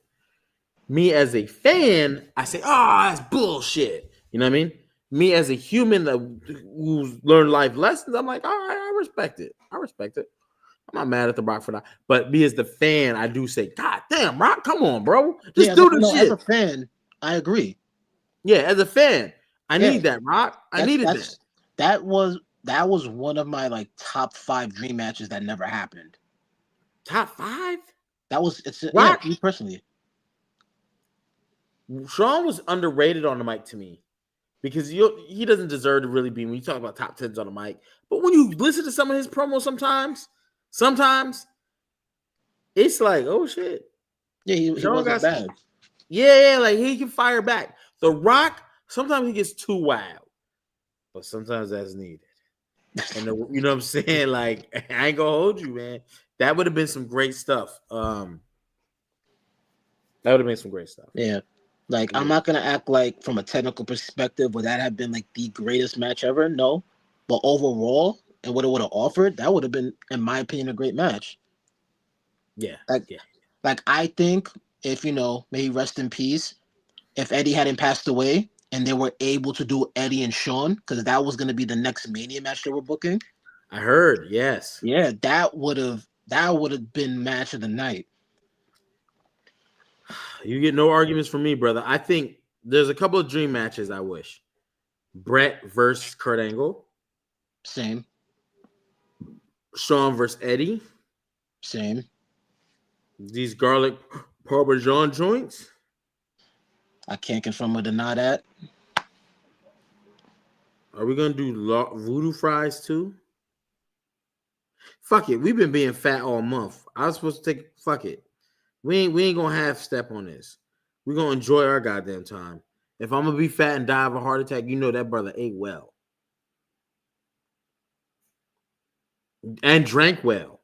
Me as a fan, I say, that's bullshit. You know what I mean? me as a human who's learned life lessons, I'm like, all right, I respect it. I respect it. I'm not mad at The Rock for that. But me as the fan, I do say, God damn, Rock, come on, bro. Just do the shit. As a fan, I agree. Yeah, as a fan, I need that, Rock. I needed that. That was one of my like top 5 dream matches that never happened. Top 5? Yeah, me personally. Sean was underrated on the mic to me because he doesn't deserve to really be when you talk about top 10s on the mic. But when you listen to some of his promos, sometimes it's like, oh shit. Yeah, he wasn't bad. Yeah, like he can fire back. The Rock, sometimes he gets too wild, but sometimes that's needed. And you know what I'm saying? Like, I ain't gonna hold you, man. That would have been some great stuff. That would have been some great stuff. Yeah. Like, I'm not gonna act like from a technical perspective would that have been like the greatest match ever? No. But overall, and what it would have offered, that would have been, in my opinion, a great match. Yeah. Like I think if may he rest in peace, if Eddie hadn't passed away and they were able to do Eddie and Shawn, because that was gonna be the next Mania match they were booking. I heard, yes. Yeah, that would have been match of the night. You get no arguments from me, brother. I think there's a couple of dream matches I wish. Brett versus Kurt Angle. Same. Shawn versus Eddie. Same. These garlic parmesan joints. I can't confirm or deny that. Are we gonna do voodoo fries too? Fuck it. We've been being fat all month. I was supposed to take. Fuck it. We ain't gonna half step on this. We're gonna enjoy our goddamn time. If I'm gonna be fat and die of a heart attack, you know that brother ate well and drank well.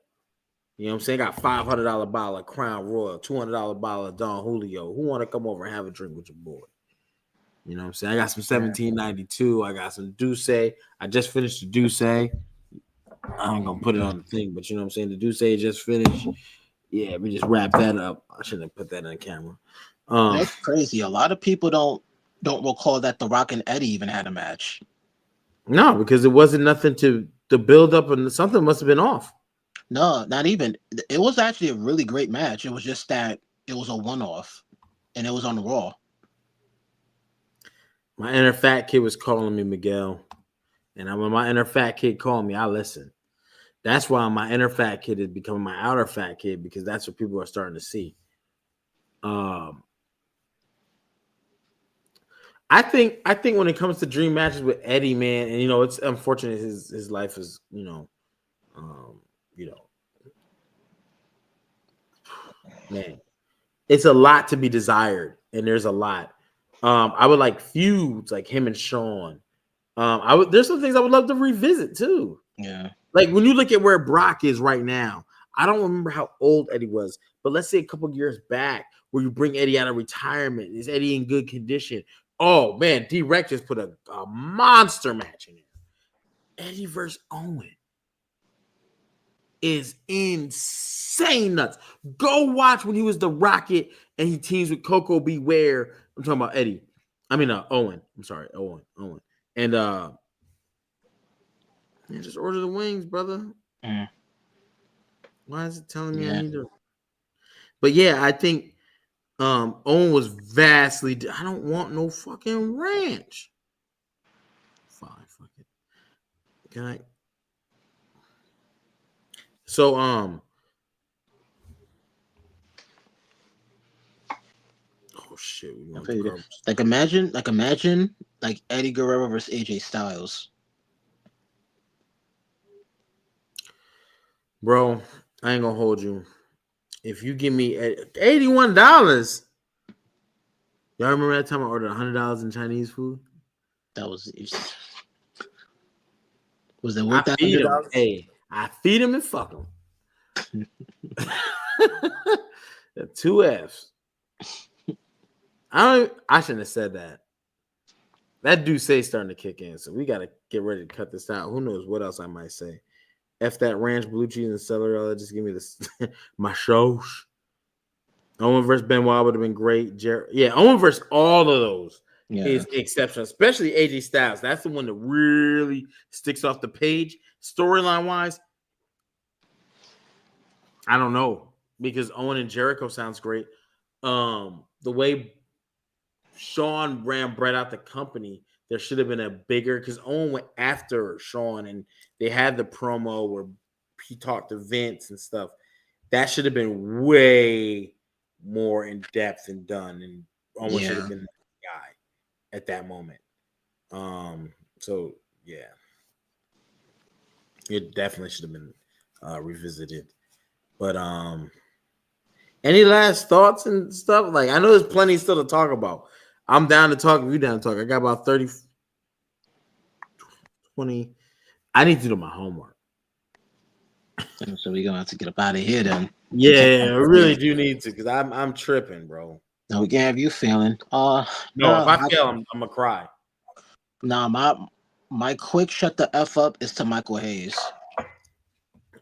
You know what I'm saying? Got $500 bottle of Crown Royal, $200 bottle of Don Julio. Who want to come over and have a drink with your boy? You know what I'm saying? I got some 1792. I got some Douce. I just finished the Douce. I ain't gonna put it on the thing, but you know what I'm saying? The Douce just finished. Yeah, we just wrapped that up. I shouldn't have put that in the camera. That's crazy. A lot of people don't recall that The Rock and Eddie even had a match. No, because it wasn't nothing to build up, and something must have been off. No, not even. It was actually a really great match. It was just that it was a one-off, and it was on Raw. My inner fat kid was calling me Miguel, and when my inner fat kid called me, I listened. That's why my inner fat kid is becoming my outer fat kid, because that's what people are starting to see. I think when it comes to dream matches with Eddie, man, and it's unfortunate his life is man, it's a lot to be desired, and there's a lot. I would like feuds like him and Shawn. There's some things I would love to revisit too. Yeah. Like when you look at where Brock is right now, I don't remember how old Eddie was, but let's say a couple years back where you bring Eddie out of retirement. Is Eddie in good condition? Oh man, D-Rex just put a monster match in there. Eddie versus Owen is insane nuts. Go watch when he was the Rocket and he teams with Coco Beware. I'm talking about Eddie. I mean Owen. I'm sorry, Owen. And man, just order the wings, brother. Why is it telling me I need to? But yeah, I think Owen was vastly. I don't want no fucking ranch. Fine, fuck it. Can I? So oh shit. Like imagine like Eddie Guerrero versus AJ Styles. Bro, I ain't gonna hold you. If you give me $81, y'all remember that time I ordered $100 in Chinese food? That was it worth that $100? Hey, I feed him and fuck him. 2 F's. I shouldn't have said that. That Douce starting to kick in, so we gotta get ready to cut this out. Who knows what else I might say? F that ranch, blue cheese, and celery. Just give me this my shows. Owen versus Benoit would have been great. Owen versus all of those. is exceptional, especially AJ Styles. That's the one that really sticks off the page. Storyline wise, I don't know, because Owen and Jericho sounds great. The way Shawn ran Brett out the company, there should have been a bigger, because Owen went after Shawn and they had the promo where he talked to Vince and stuff. That should have been way more in depth and done, and Owen should have been the guy at that moment. So yeah, it definitely should have been revisited. But any last thoughts and stuff? Like, I know there's plenty still to talk about. I'm down to talk. If you down to talk, I got about 30, 20. I need to do my homework. So we're gonna have to get up out of here then. Yeah, I really do need to, because I'm tripping, bro. No, we can't have you feeling. No, if I fail, I'm gonna cry. Nah, my quick shut the F up is to Michael Hayes.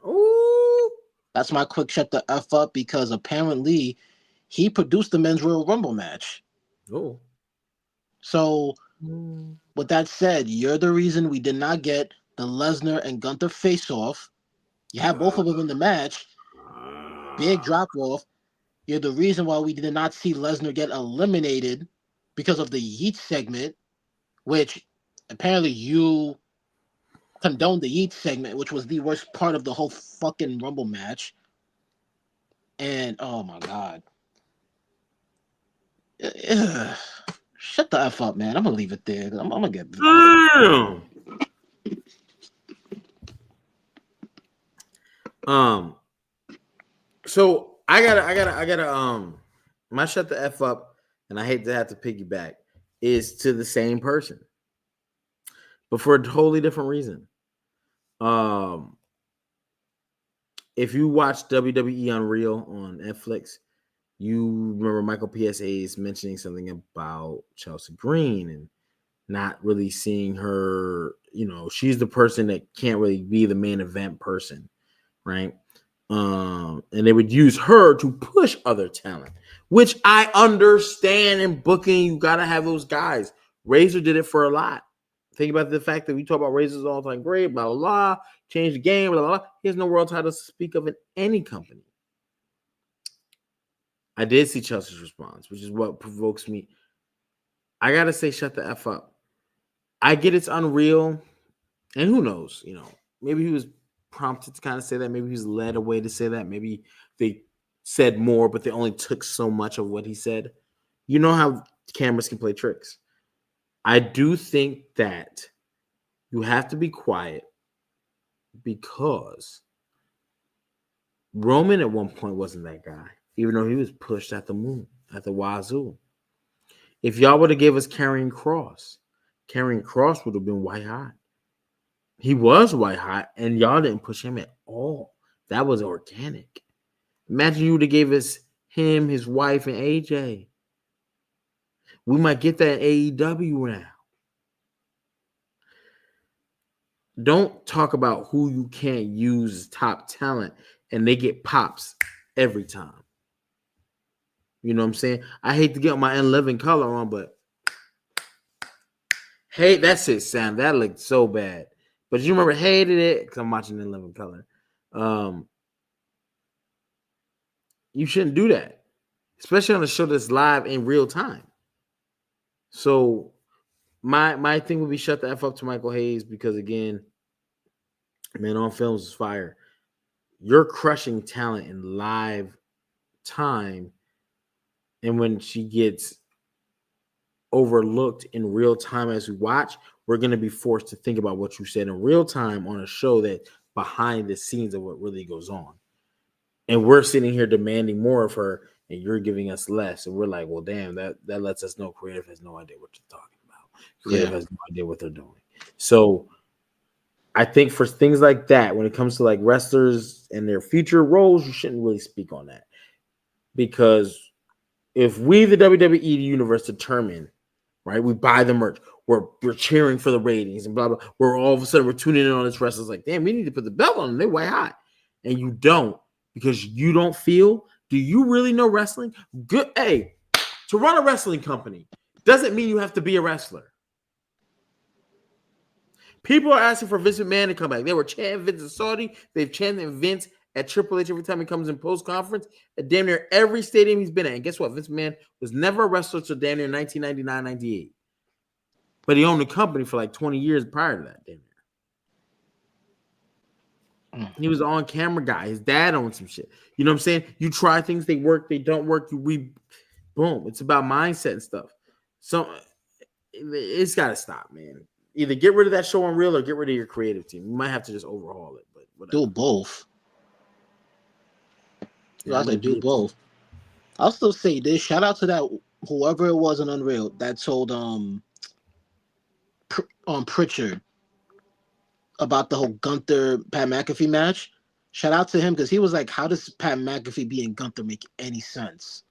Ooh. That's my quick shut the F up, because apparently he produced the men's Royal Rumble match. Oh. So with that said, you're the reason we did not get the Lesnar and Gunther face-off. You have both of them in the match. Big drop-off. You're the reason why we did not see Lesnar get eliminated because of the Yeet segment, which apparently you condoned the Yeet segment, which was the worst part of the whole fucking Rumble match. And, oh my God. Shut the F up, man. I'm going to leave it there. I'm going to get... Damn. So I gotta my shut the F up, and I hate to have to piggyback, is to the same person, but for a totally different reason. If you watch WWE Unreal on Netflix, you remember Michael PSA is mentioning something about Chelsea Green and not really seeing her, she's the person that can't really be the main event person, right? And they would use her to push other talent, which I understand in booking. You got to have those guys. Razor did it for a lot. Think about the fact that we talk about Razor's all time great, blah, blah, blah, change the game, blah, blah, blah. He has no world titles to speak of in any company. I did see Chelsea's response, which is what provokes me. I got to say, shut the F up. I get it's unreal. And who knows, maybe he was prompted to kind of say that. Maybe he was led away to say that. Maybe they said more, but they only took so much of what he said. You know how cameras can play tricks. I do think that you have to be quiet, because Roman at one point wasn't that guy, even though he was pushed at the moon, at the wazoo. If y'all would have gave us Karrion Kross would have been white hot. He was white hot, and y'all didn't push him at all. That was organic. Imagine you would have gave us him, his wife, and AJ. We might get that AEW now. Don't talk about who you can't use as top talent, and they get pops every time. You know what I'm saying? I hate to get my In Living Color on, but hey, that's it, Sam. That looked so bad. But you remember, hated it, because I'm watching In Living Color. You shouldn't do that, especially on a show that's live in real time. So my thing would be shut the F up to Michael Hayes, because, again, Man on Films is fire. You're crushing talent in live time, and when she gets overlooked in real time as we watch, we're going to be forced to think about what you said in real time on a show that behind the scenes of what really goes on. And we're sitting here demanding more of her, and you're giving us less. And we're like, well, damn, that lets us know creative has no idea what you're talking about. Creative has no idea what they're doing. So I think for things like that, when it comes to like wrestlers and their future roles, you shouldn't really speak on that. Because if we, the WWE universe, determine, right, we buy the merch, we're cheering for the ratings and blah, blah, we're all of a sudden we're tuning in on this wrestlers like, damn, we need to put the belt on them. They're white hot. And you don't, because you don't feel, do you really know wrestling? Good. Hey, to run a wrestling company, doesn't mean you have to be a wrestler. People are asking for Vince McMahon to come back. They were chanting Vince in Saudi. They've chanted Vince at Triple H every time he comes in post-conference at damn near every stadium he's been at. And guess what? Vince McMahon was never a wrestler until damn near 1999, 98. But he owned the company for like 20 years prior to that, damn near. He was an on-camera guy. His dad owned some shit. You know what I'm saying? You try things, they work, they don't work. Boom. It's about mindset and stuff. So it's got to stop, man. Either get rid of that show on Real or get rid of your creative team. You might have to just overhaul it, but whatever. Do both. Yeah, I said do both. I'll still say this. Shout out to that whoever it was in Unreal that told Pritchard about the whole Gunther Pat McAfee match. Shout out to him because he was like, "How does Pat McAfee being Gunther make any sense?"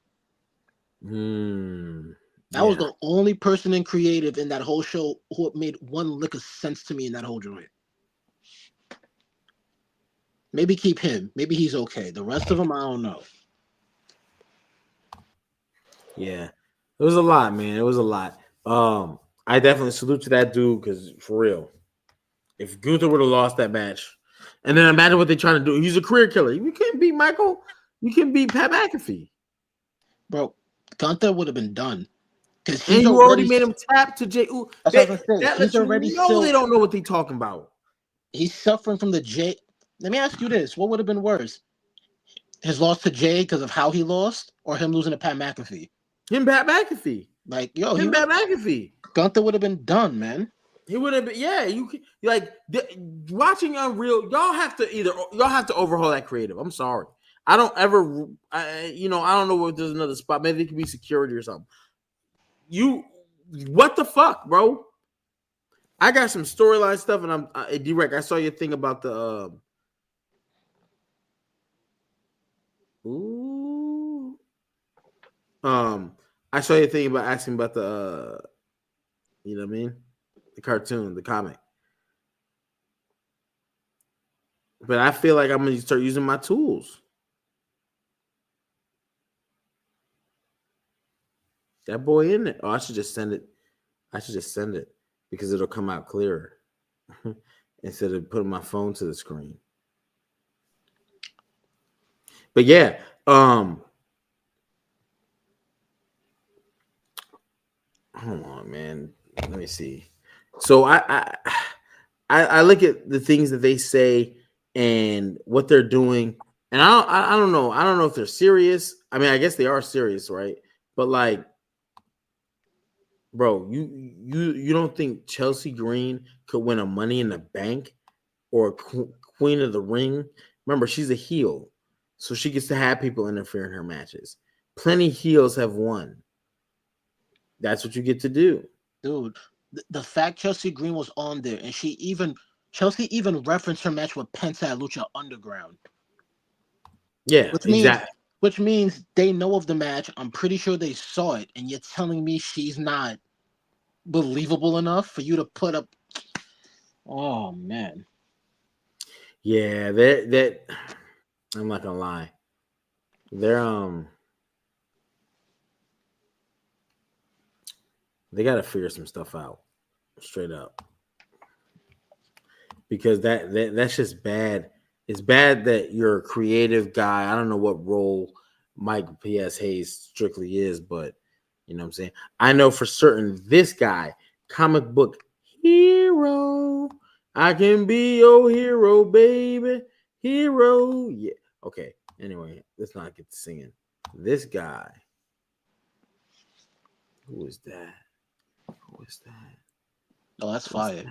That was the only person in creative in that whole show who made one lick of sense to me in that whole joint. Maybe keep him. Maybe he's okay. The rest of them, I don't know. Yeah, it was a lot, man. It was a lot. I definitely salute to that dude because for real, if Gunther would have lost that match, and then imagine what they're trying to do. He's a career killer. You can't beat Michael. You can beat Pat McAfee, bro. Gunther would have been done. And you already made him tap to Jay. Ooh, that's what I was gonna say. He's already they don't know what they're talking about. He's suffering from the Jay. Let me ask you this: what would have been worse, his loss to Jay because of how he lost, or him losing to Pat McAfee? Pat McAfee. Like Pat McAfee. Gunther would have been done, man. He would have been. Yeah, you like watching Unreal. Y'all have to overhaul that creative. I'm sorry. I don't ever. I don't know if there's another spot. Maybe it could be security or something. What the fuck, bro? I got some storyline stuff, and I'm direct. I saw your thing about the I saw your thing about asking about the you know what I mean, the cartoon, the comic. But I feel like I'm gonna start using my tools. That boy in it. Oh, I should just send it. Because it'll come out clearer instead of putting my phone to the screen. But yeah, hold on, man. Let me see. So I look at the things that they say and what they're doing, and I don't know. I don't know if they're serious. I mean, I guess they are serious, right? But like, bro, you don't think Chelsea Green could win a Money in the Bank or a Queen of the Ring? Remember, she's a heel, so she gets to have people interfere in her matches. Plenty heels have won. That's what you get to do, dude. The fact Chelsea Green was on there, and Chelsea even referenced her match with Penta at Lucha Underground. Yeah, exactly. Which means they know of the match. I'm pretty sure they saw it, and you're telling me she's not believable enough for you to put up. Oh man. Yeah, that I'm not gonna lie. They gotta figure some stuff out, straight up. Because that's just bad. It's bad that you're a creative guy. I don't know what role Mike P.S. Hayes strictly is, but you know what I'm saying? I know for certain this guy, comic book hero. I can be your hero, baby. Hero. Yeah. Okay. Anyway, let's not get to singing. This guy. Who is that? Oh, that's fire.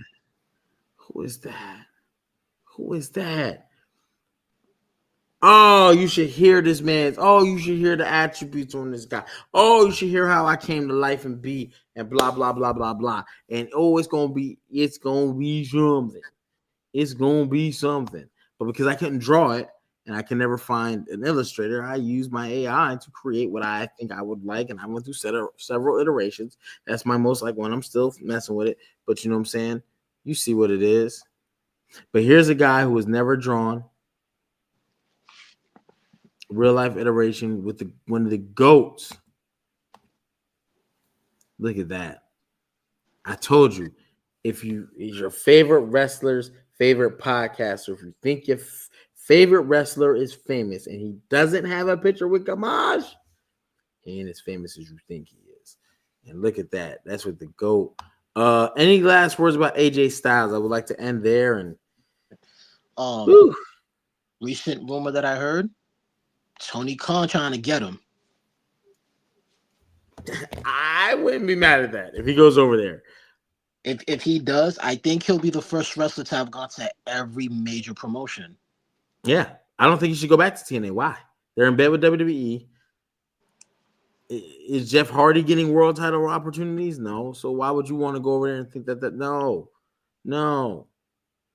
Who is that? Oh, you should hear this man's. Oh, you should hear the attributes on this guy. Oh, you should hear how I came to life and be and blah blah blah blah blah. And it's gonna be something. It's gonna be something. But because I couldn't draw it and I can never find an illustrator, I use my AI to create what I think I would like, and I went through several iterations. That's my most like one. I'm still messing with it, but you know what I'm saying. You see what it is. But here's a guy who was never drawn. Real life iteration with one of the GOATs. Look at that. I told you, if you is your favorite wrestler's favorite podcaster, if you think your favorite wrestler is famous and he doesn't have a picture with Gamage, he ain't as famous as you think he is. And look at that. That's what the GOAT. Any last words about AJ Styles? I would like to end there. And recent rumor that I heard, Tony Khan trying to get him. I wouldn't be mad at that if he goes over there. If he does, I think he'll be the first wrestler to have gone to every major promotion. Yeah, I don't think he should go back to TNA. Why? They're in bed with WWE. Is Jeff Hardy getting world title opportunities? No. So why would you want to go over there and think that? No.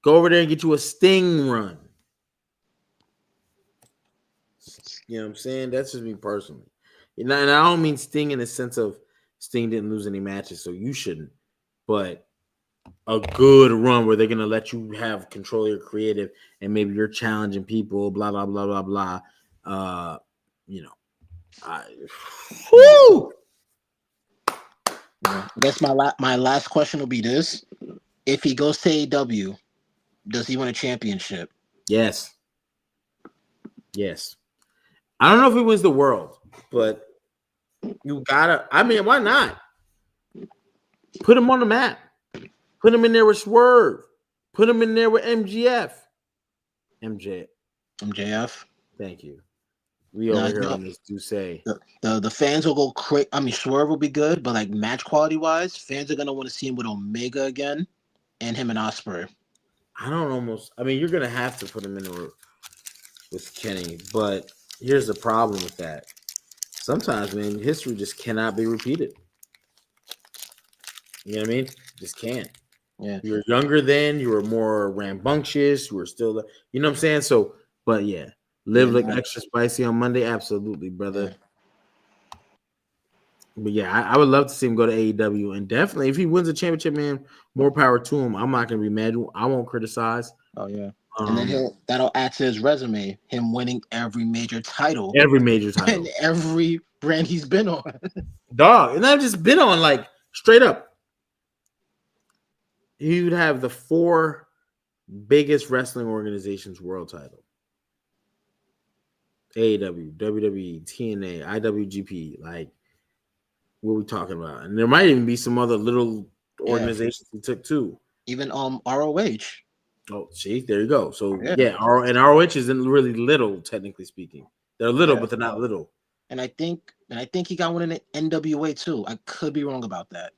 Go over there and get you a Sting run. You know what I'm saying? That's just me personally. And I don't mean Sting in the sense of Sting didn't lose any matches, so you shouldn't. But a good run where they're going to let you have control of your creative and maybe you're challenging people, blah, blah, blah, blah, blah. Woo! I guess my last question will be this. If he goes to AEW, does he win a championship? Yes. I don't know if he wins the world, but you gotta. I mean, why not? Put him on the map. Put him in there with Swerve. Put him in there with MJF. Thank you. We over here on this do say the fans will go crazy. I mean, Swerve will be good, but like match quality wise, fans are gonna want to see him with Omega again, and him and Ospreay. I mean, you're gonna have to put him in there with Kenny, but here's the problem with that. Sometimes, man, history just cannot be repeated. You know what I mean? Just can't. Yeah. You were younger then. You were more rambunctious. You were still, you know what I'm saying? So, but yeah, live like extra spicy on Monday. Absolutely, brother. Yeah. But yeah, I would love to see him go to AEW, and definitely if he wins a championship, man, more power to him. I'm not gonna be mad. I won't criticize. Oh yeah. And then that'll add to his resume, him winning every major title. And every brand he's been on. Dog. And I've just been on, like, straight up. He would have the 4 biggest wrestling organizations world title. AEW, WWE, TNA, IWGP. Like, what are we talking about? And there might even be some other little organizations he took too. Even ROH. Oh, see, there you go. So and ROH isn't really little, technically speaking. They're little, but they're not little. And I think he got one in the NWA too. I could be wrong about that.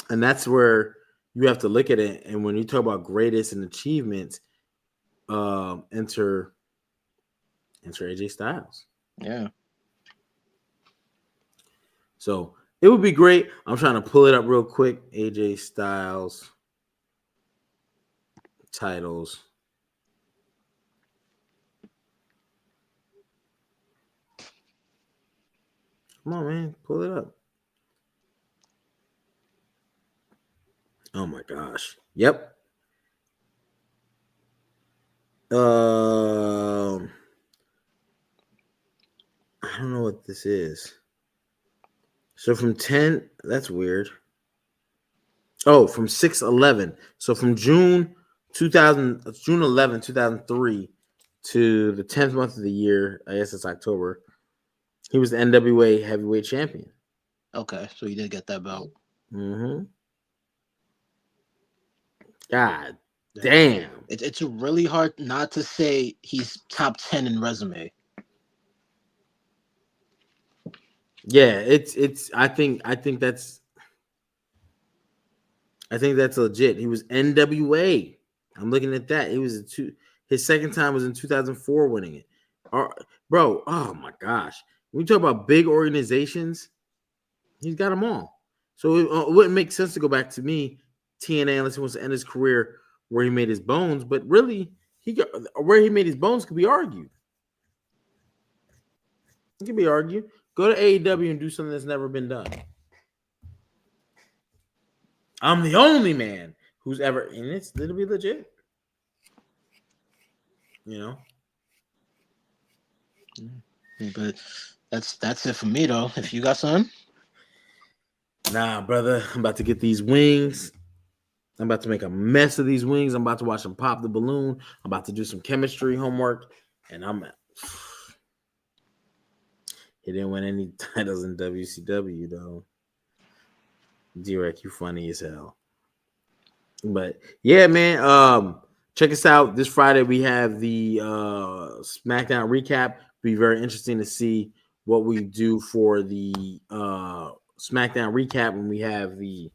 And that's where you have to look at it. And when you talk about greatest and achievements, enter AJ Styles. Yeah. So it would be great. I'm trying to pull it up real quick. AJ Styles titles. Come on, man. Pull it up. Oh my gosh. Yep. I don't know what this is. So from 10, that's weird. Oh, from 6/11. So from June 11, 2003 to the 10th month of the year, I guess it's October, he was the NWA heavyweight champion. Okay, so he did get that belt. Mm-hmm. God damn. It's really hard not to say he's top 10 in resume. Yeah, it's I think that's legit. He was NWA. I'm looking at that. He was his second time was in 2004 winning it. Bro, oh my gosh. When we talk about big organizations, he's got them all. So it wouldn't make sense to go back to me, TNA, unless he wants to end his career where he made his bones. But really, where he made his bones could be argued. It can be argued. Go to AEW and do something that's never been done. I'm the only man who's ever, and it'll be legit. You know? But that's it for me though. If you got something. Nah, brother. I'm about to get these wings. I'm about to make a mess of these wings. I'm about to watch them pop the balloon. I'm about to do some chemistry homework. And he didn't win any titles in WCW, though. D-Rec, you funny as hell. But yeah, man. Check us out. This Friday we have the SmackDown recap. Be very interesting to see what we do for the SmackDown recap when we have the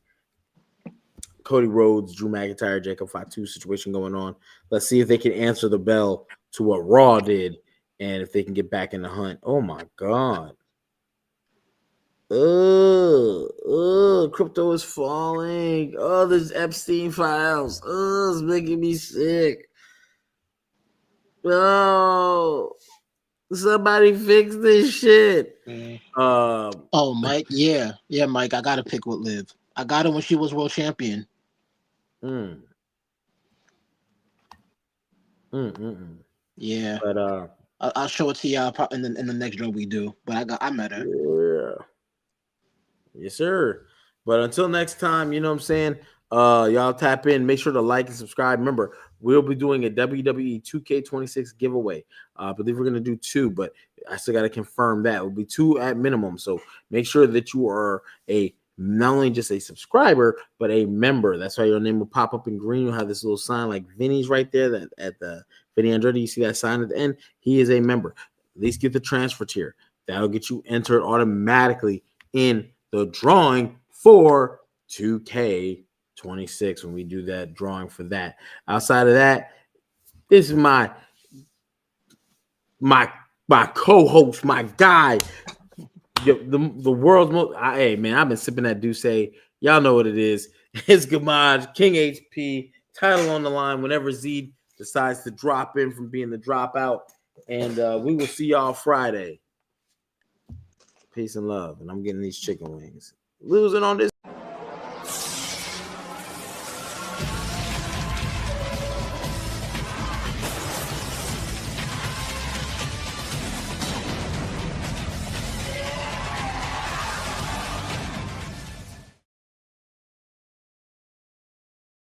Cody Rhodes, Drew McIntyre, Jacob Fatu situation going on. Let's see if they can answer the bell to what Raw did and if they can get back in the hunt. Oh my God. Crypto is falling. Oh, there's Epstein files. Oh, it's making me sick. Oh, somebody fix this shit. Oh, Mike. Yeah, Mike. I gotta pick with Liv. I got her when she was world champion. Yeah, but I'll show it to y'all in the next show we do. But I met her. Yeah. Yes, sir. But until next time, you know what I'm saying? Y'all tap in. Make sure to like and subscribe. Remember, we'll be doing a WWE 2K26 giveaway. I believe we're going to do 2, but I still got to confirm that. It will be 2 at minimum. So make sure that you are not only just a subscriber, but a member. That's why your name will pop up in green. You'll have this little sign like Vinny's right there at the Vinny Andrade. You see that sign at the end? He is a member. At least get the transfer tier. That'll get you entered automatically in the drawing for 2K26 when we do that drawing for that. Outside of that, this is my co-host, my guy, the world's most. Hey man, I've been sipping that Douce. Y'all know what it is. It's Gamaj, King HP, title on the line whenever Z decides to drop in from being the dropout. And we will see y'all Friday. Peace and love. And I'm getting these chicken wings. Losing on this.